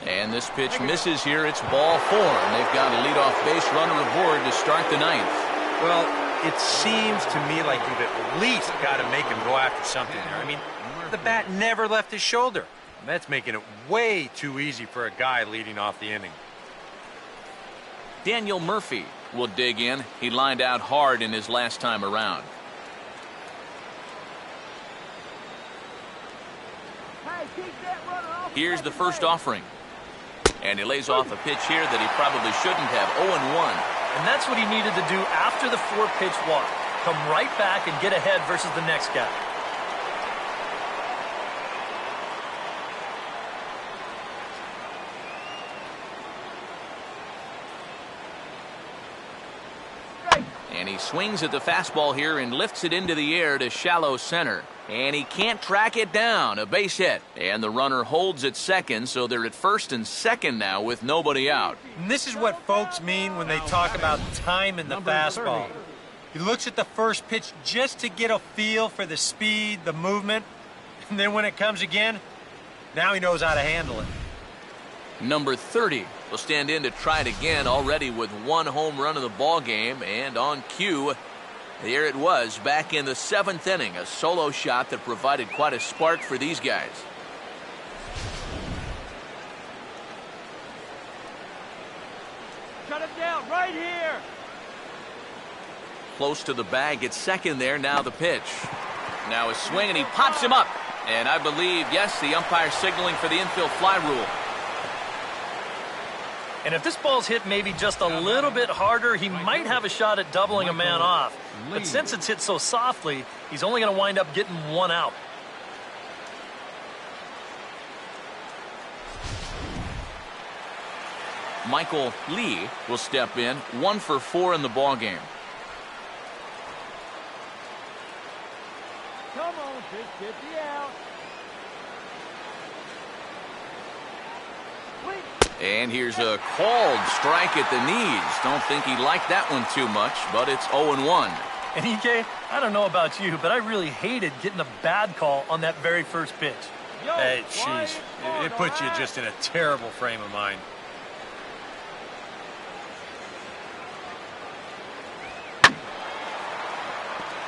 And this pitch misses here. It's ball 4, and they've got a leadoff base runner aboard to start the 9th. Well, it seems to me like you've at least got to make him go after something there. I mean, the bat never left his shoulder. That's making it way too easy for a guy leading off the inning. Daniel Murphy will dig in. He lined out hard in his last time around. Hey, keep that runner off. Here's the first offering. And he lays off a pitch here that he probably shouldn't have. 0-1. And that's what he needed to do after the 4-pitch walk. Come right back and get ahead versus the next guy. And he swings at the fastball here and lifts it into the air to shallow center. And he can't track it down. A base hit. And the runner holds at second, so they're at first and second now with nobody out. And this is what folks mean when they talk about time in the fastball. He looks at the first pitch just to get a feel for the speed, the movement, and then when it comes again, now he knows how to handle it. Number 30 will stand in to try it again, already with 1 home run of the ball game, and on cue, there it was back in the 7th inning, a solo shot that provided quite a spark for these guys. Shut him down right here. Close to the bag at second there. Now the pitch. Now a swing, and he pops him up. And I believe, yes, the umpire signaling for the infield fly rule. And if this ball's hit maybe just a little bit harder, he might have a shot at doubling a man off. But since it's hit so softly, he's only going to wind up getting 1 out. Michael Lee will step in, 1 for 4 in the ball game. Come on, 50 out. And here's a called strike at the knees. Don't think he liked that one too much, but it's 0-1. And EK, I don't know about you, but I really hated getting a bad call on that very first pitch. Yo, Hey, jeez, it puts you just in a terrible frame of mind.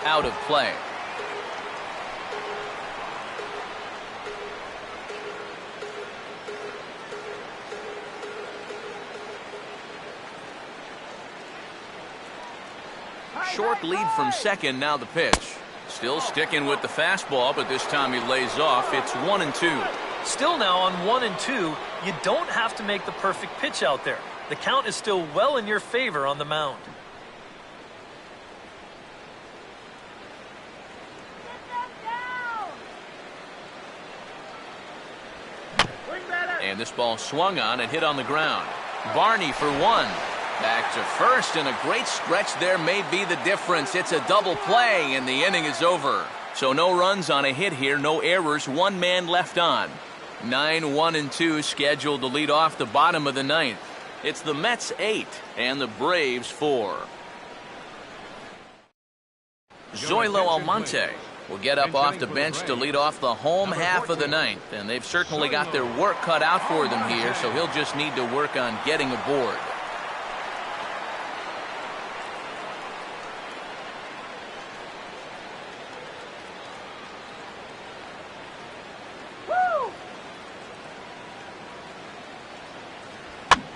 Out of play. Short lead from second. Now the pitch. Still sticking with the fastball, but this time he lays off. It's 1-2. Still now on 1-2, you don't have to make the perfect pitch out there. The count is still well in your favor on the mound. And this ball swung on and hit on the ground. Barney for 1. Back to first, and a great stretch there may be the difference. It's a double play, and the inning is over. So no runs on a hit here, no errors, 1 man left on. 9-1-2 scheduled to lead off the bottom of the 9th. It's the Mets 8 and the Braves 4. Zoilo Almonte will get up off the bench to lead off the home half of the 9th, and they've certainly got their work cut out for them here, so he'll just need to work on getting aboard.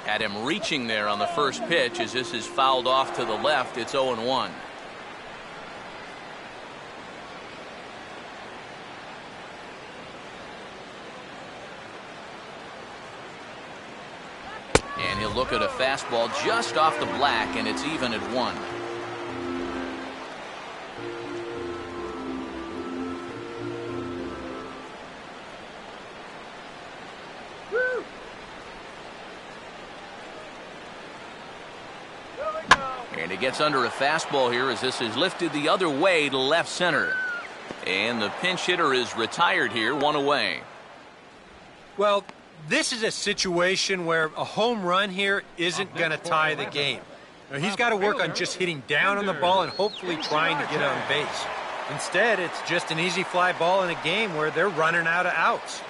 Had him reaching there on the first pitch as this is fouled off to the left. It's 0-1. And he'll look at a fastball just off the black, and it's even at 1. And he gets under a fastball here as this is lifted the other way to left center. And the pinch hitter is retired here, one away. Well, this is a situation where a home run here isn't going to tie the game. Now, he's got to work on just hitting down on the ball and hopefully trying to get on base. Instead, it's just an easy fly ball in a game where they're running out of outs.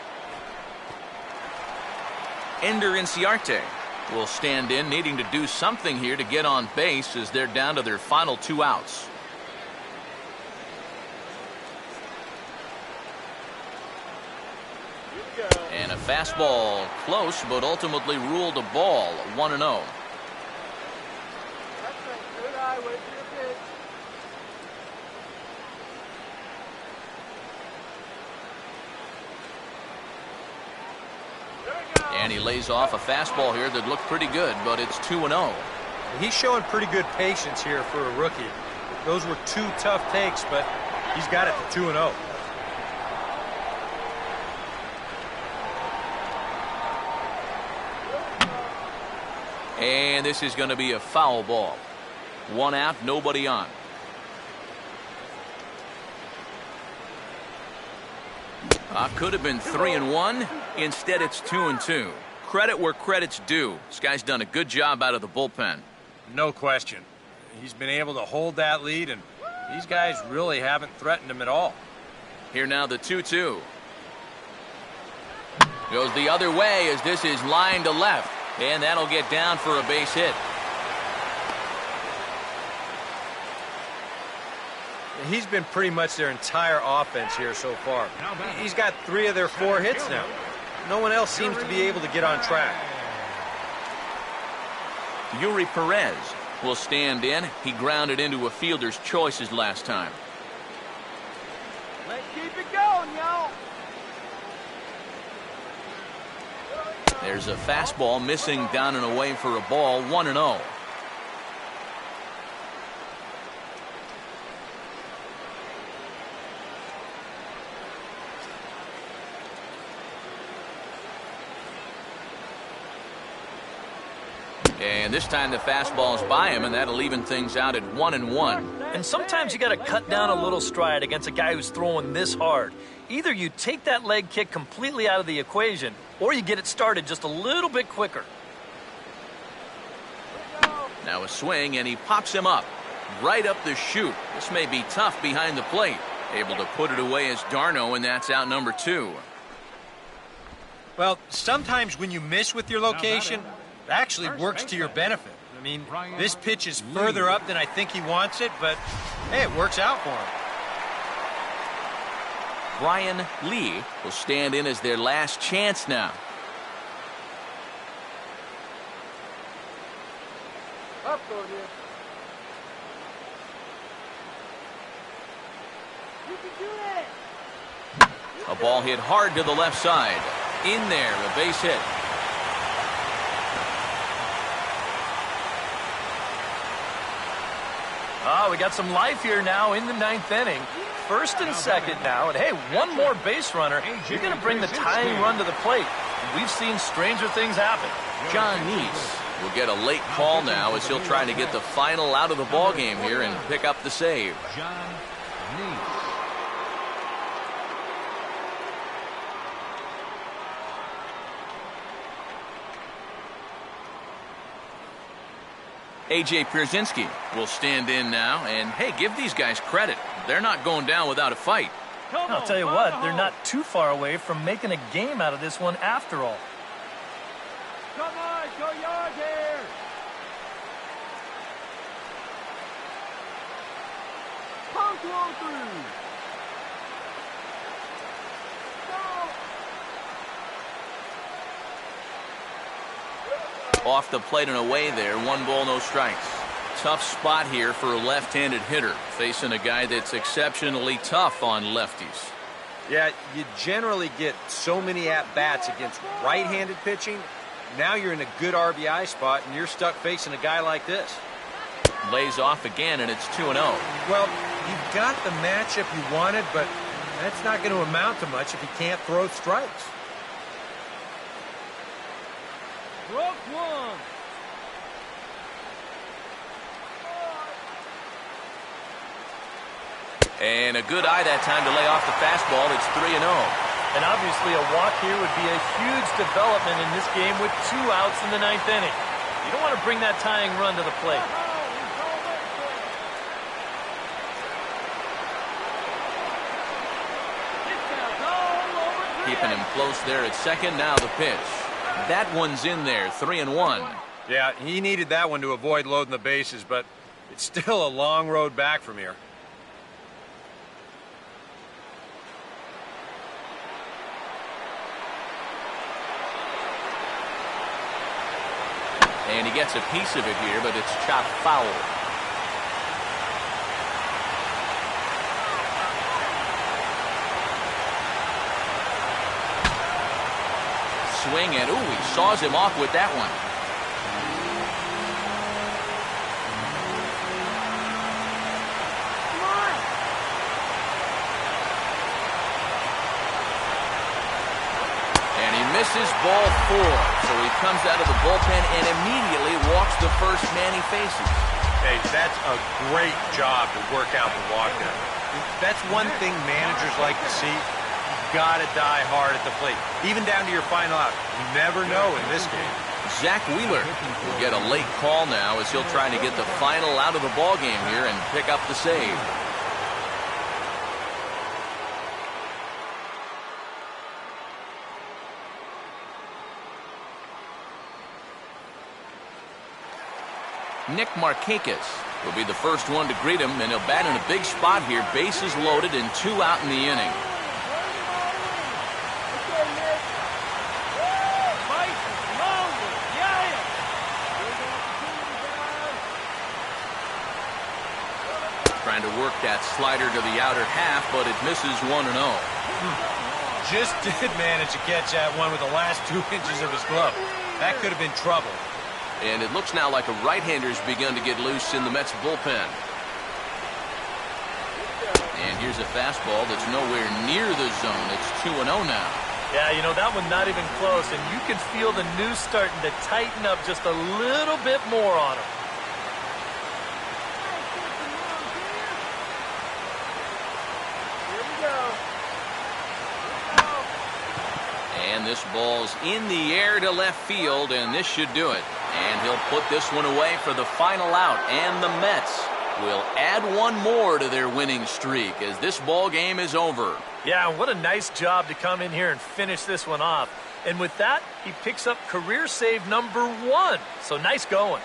Ender Inciarte will stand in, needing to do something here to get on base as they're down to their final 2 outs. And a fastball close, but ultimately ruled a ball, 1-0. That's a good eye, wait for your pitch. And he lays off a fastball here that looked pretty good, but it's 2-0. He's showing pretty good patience here for a rookie. Those were 2 tough takes, but he's got it to 2-0. And this is going to be a foul ball. 1 out, nobody on. Could have been 3-1. Instead, it's 2-2. Credit where credit's due. This guy's done a good job out of the bullpen. No question. He's been able to hold that lead, and these guys really haven't threatened him at all. Here now the 2-2. Goes the other way as this is lined to left. And that'll get down for a base hit. He's been pretty much their entire offense here so far. He's got 3 of their 4 hits now. No one else seems to be able to get on track. Yuri Perez will stand in. He grounded into a fielder's choices last time. Let's keep it going, y'all. There's a fastball missing down and away for a ball, 1-0. And this time the fastball's by him, and that'll even things out at 1-1. And sometimes you got to cut down a little stride against a guy who's throwing this hard. Either you take that leg kick completely out of the equation, or you get it started just a little bit quicker. Now a swing, and he pops him up. Right up the chute. This may be tough behind the plate. Able to put it away as d'Arnaud, and that's out number 2. Well, sometimes when you miss with your location, it actually works to your benefit. I mean, this pitch is further up than I think he wants it, but hey, it works out for him. Brian Lee will stand in as their last chance now. Up on you. You can do it. A ball hit hard to the left side. In there, a base hit. We got some life here now in the 9th inning. 1st and 2nd now, and hey, one more base runner, you're going to bring the tying run to the plate. We've seen stranger things happen. John Neese will get a late call now as he'll try to get the final out of the ball game here and pick up the save. John Neese. A.J. Pierzynski will stand in now, and hey, give these guys credit. They're not going down without a fight. I'll tell you what, they're not too far away from making a game out of this one after all. Come on, go yard here. Punk one through. Off the plate and away there, 1 ball, no strikes. Tough spot here for a left-handed hitter, facing a guy that's exceptionally tough on lefties. Yeah, you generally get so many at-bats against right-handed pitching. Now you're in a good RBI spot, and you're stuck facing a guy like this. Lays off again, and it's 2-0. Well, you've got the matchup you wanted, but that's not going to amount to much if you can't throw strikes. Broke one. And a good eye that time to lay off the fastball. It's 3-0. And obviously a walk here would be a huge development in this game with 2 outs in the 9th inning. You don't want to bring that tying run to the plate. Keeping him close there at second. Now the pitch. That one's in there. 3-1. Yeah, he needed that one to avoid loading the bases, but it's still a long road back from here. And he gets a piece of it here, but it's chopped foul. Swing, and ooh, he saws him off with that one. And he misses ball 4. So he comes out of the bullpen and immediately walks the first man he faces. Hey, that's a great job to work out the walk there. That's one thing managers like to see. Got to die hard at the plate, even down to your final out. You never know in this game. Zach Wheeler will get a late call now as he'll try to get the final out of the ball game here and pick up the save. Nick Markakis will be the first one to greet him, and he'll bat in a big spot here. Bases loaded and 2 out in the inning. Trying to work that slider to the outer half, but it misses 1-0. Just did manage to catch that one with the last 2 inches of his glove. That could have been trouble. And it looks now like a right-hander's begun to get loose in the Mets bullpen. And here's a fastball that's nowhere near the zone. It's 2-0 now. Yeah, you know, that one not even close, and you can feel the noose starting to tighten up just a little bit more on him. And this ball's in the air to left field, and this should do it. And he'll put this one away for the final out, and the Mets will add one more to their winning streak as this ball game is over. Yeah, what a nice job to come in here and finish this one off. And with that, he picks up career save number 1. So nice going.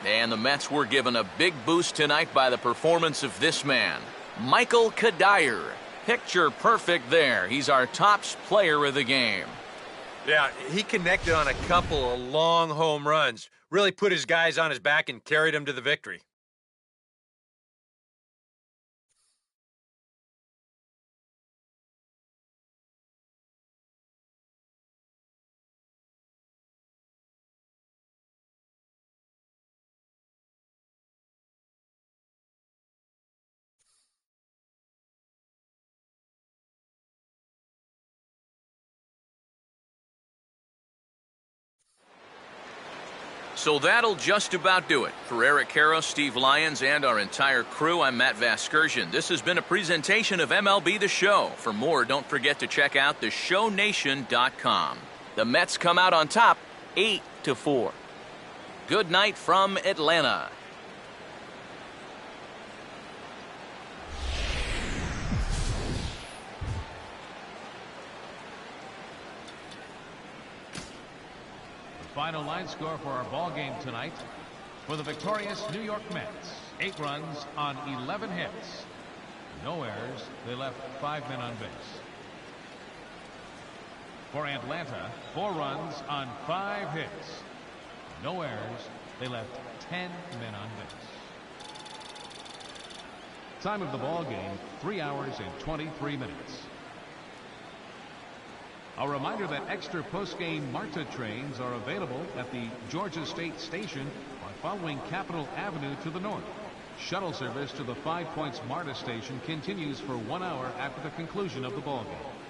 And the Mets were given a big boost tonight by the performance of this man, Michael Cuddyer. Picture perfect there. He's our top player of the game. Yeah, he connected on a couple of long home runs. Really put his guys on his back and carried them to the victory. So that'll just about do it. For Eric Karros, Steve Lyons, and our entire crew, I'm Matt Vasgersian. This has been a presentation of MLB The Show. For more, don't forget to check out theshownation.com. The Mets come out on top, 8-4. Good night from Atlanta. final line score for our ball game tonight. For the victorious New York Mets, 8 runs on 11 hits. No errors. They left 5 men on base. For Atlanta, 4 runs on 5 hits. No errors. They left 10 men on base. Time of the ball game, 3 hours and 23 minutes. A reminder that extra post-game MARTA trains are available at the Georgia State Station by following Capitol Avenue to the north. Shuttle service to the 5 Points MARTA station continues for 1 hour after the conclusion of the ball game.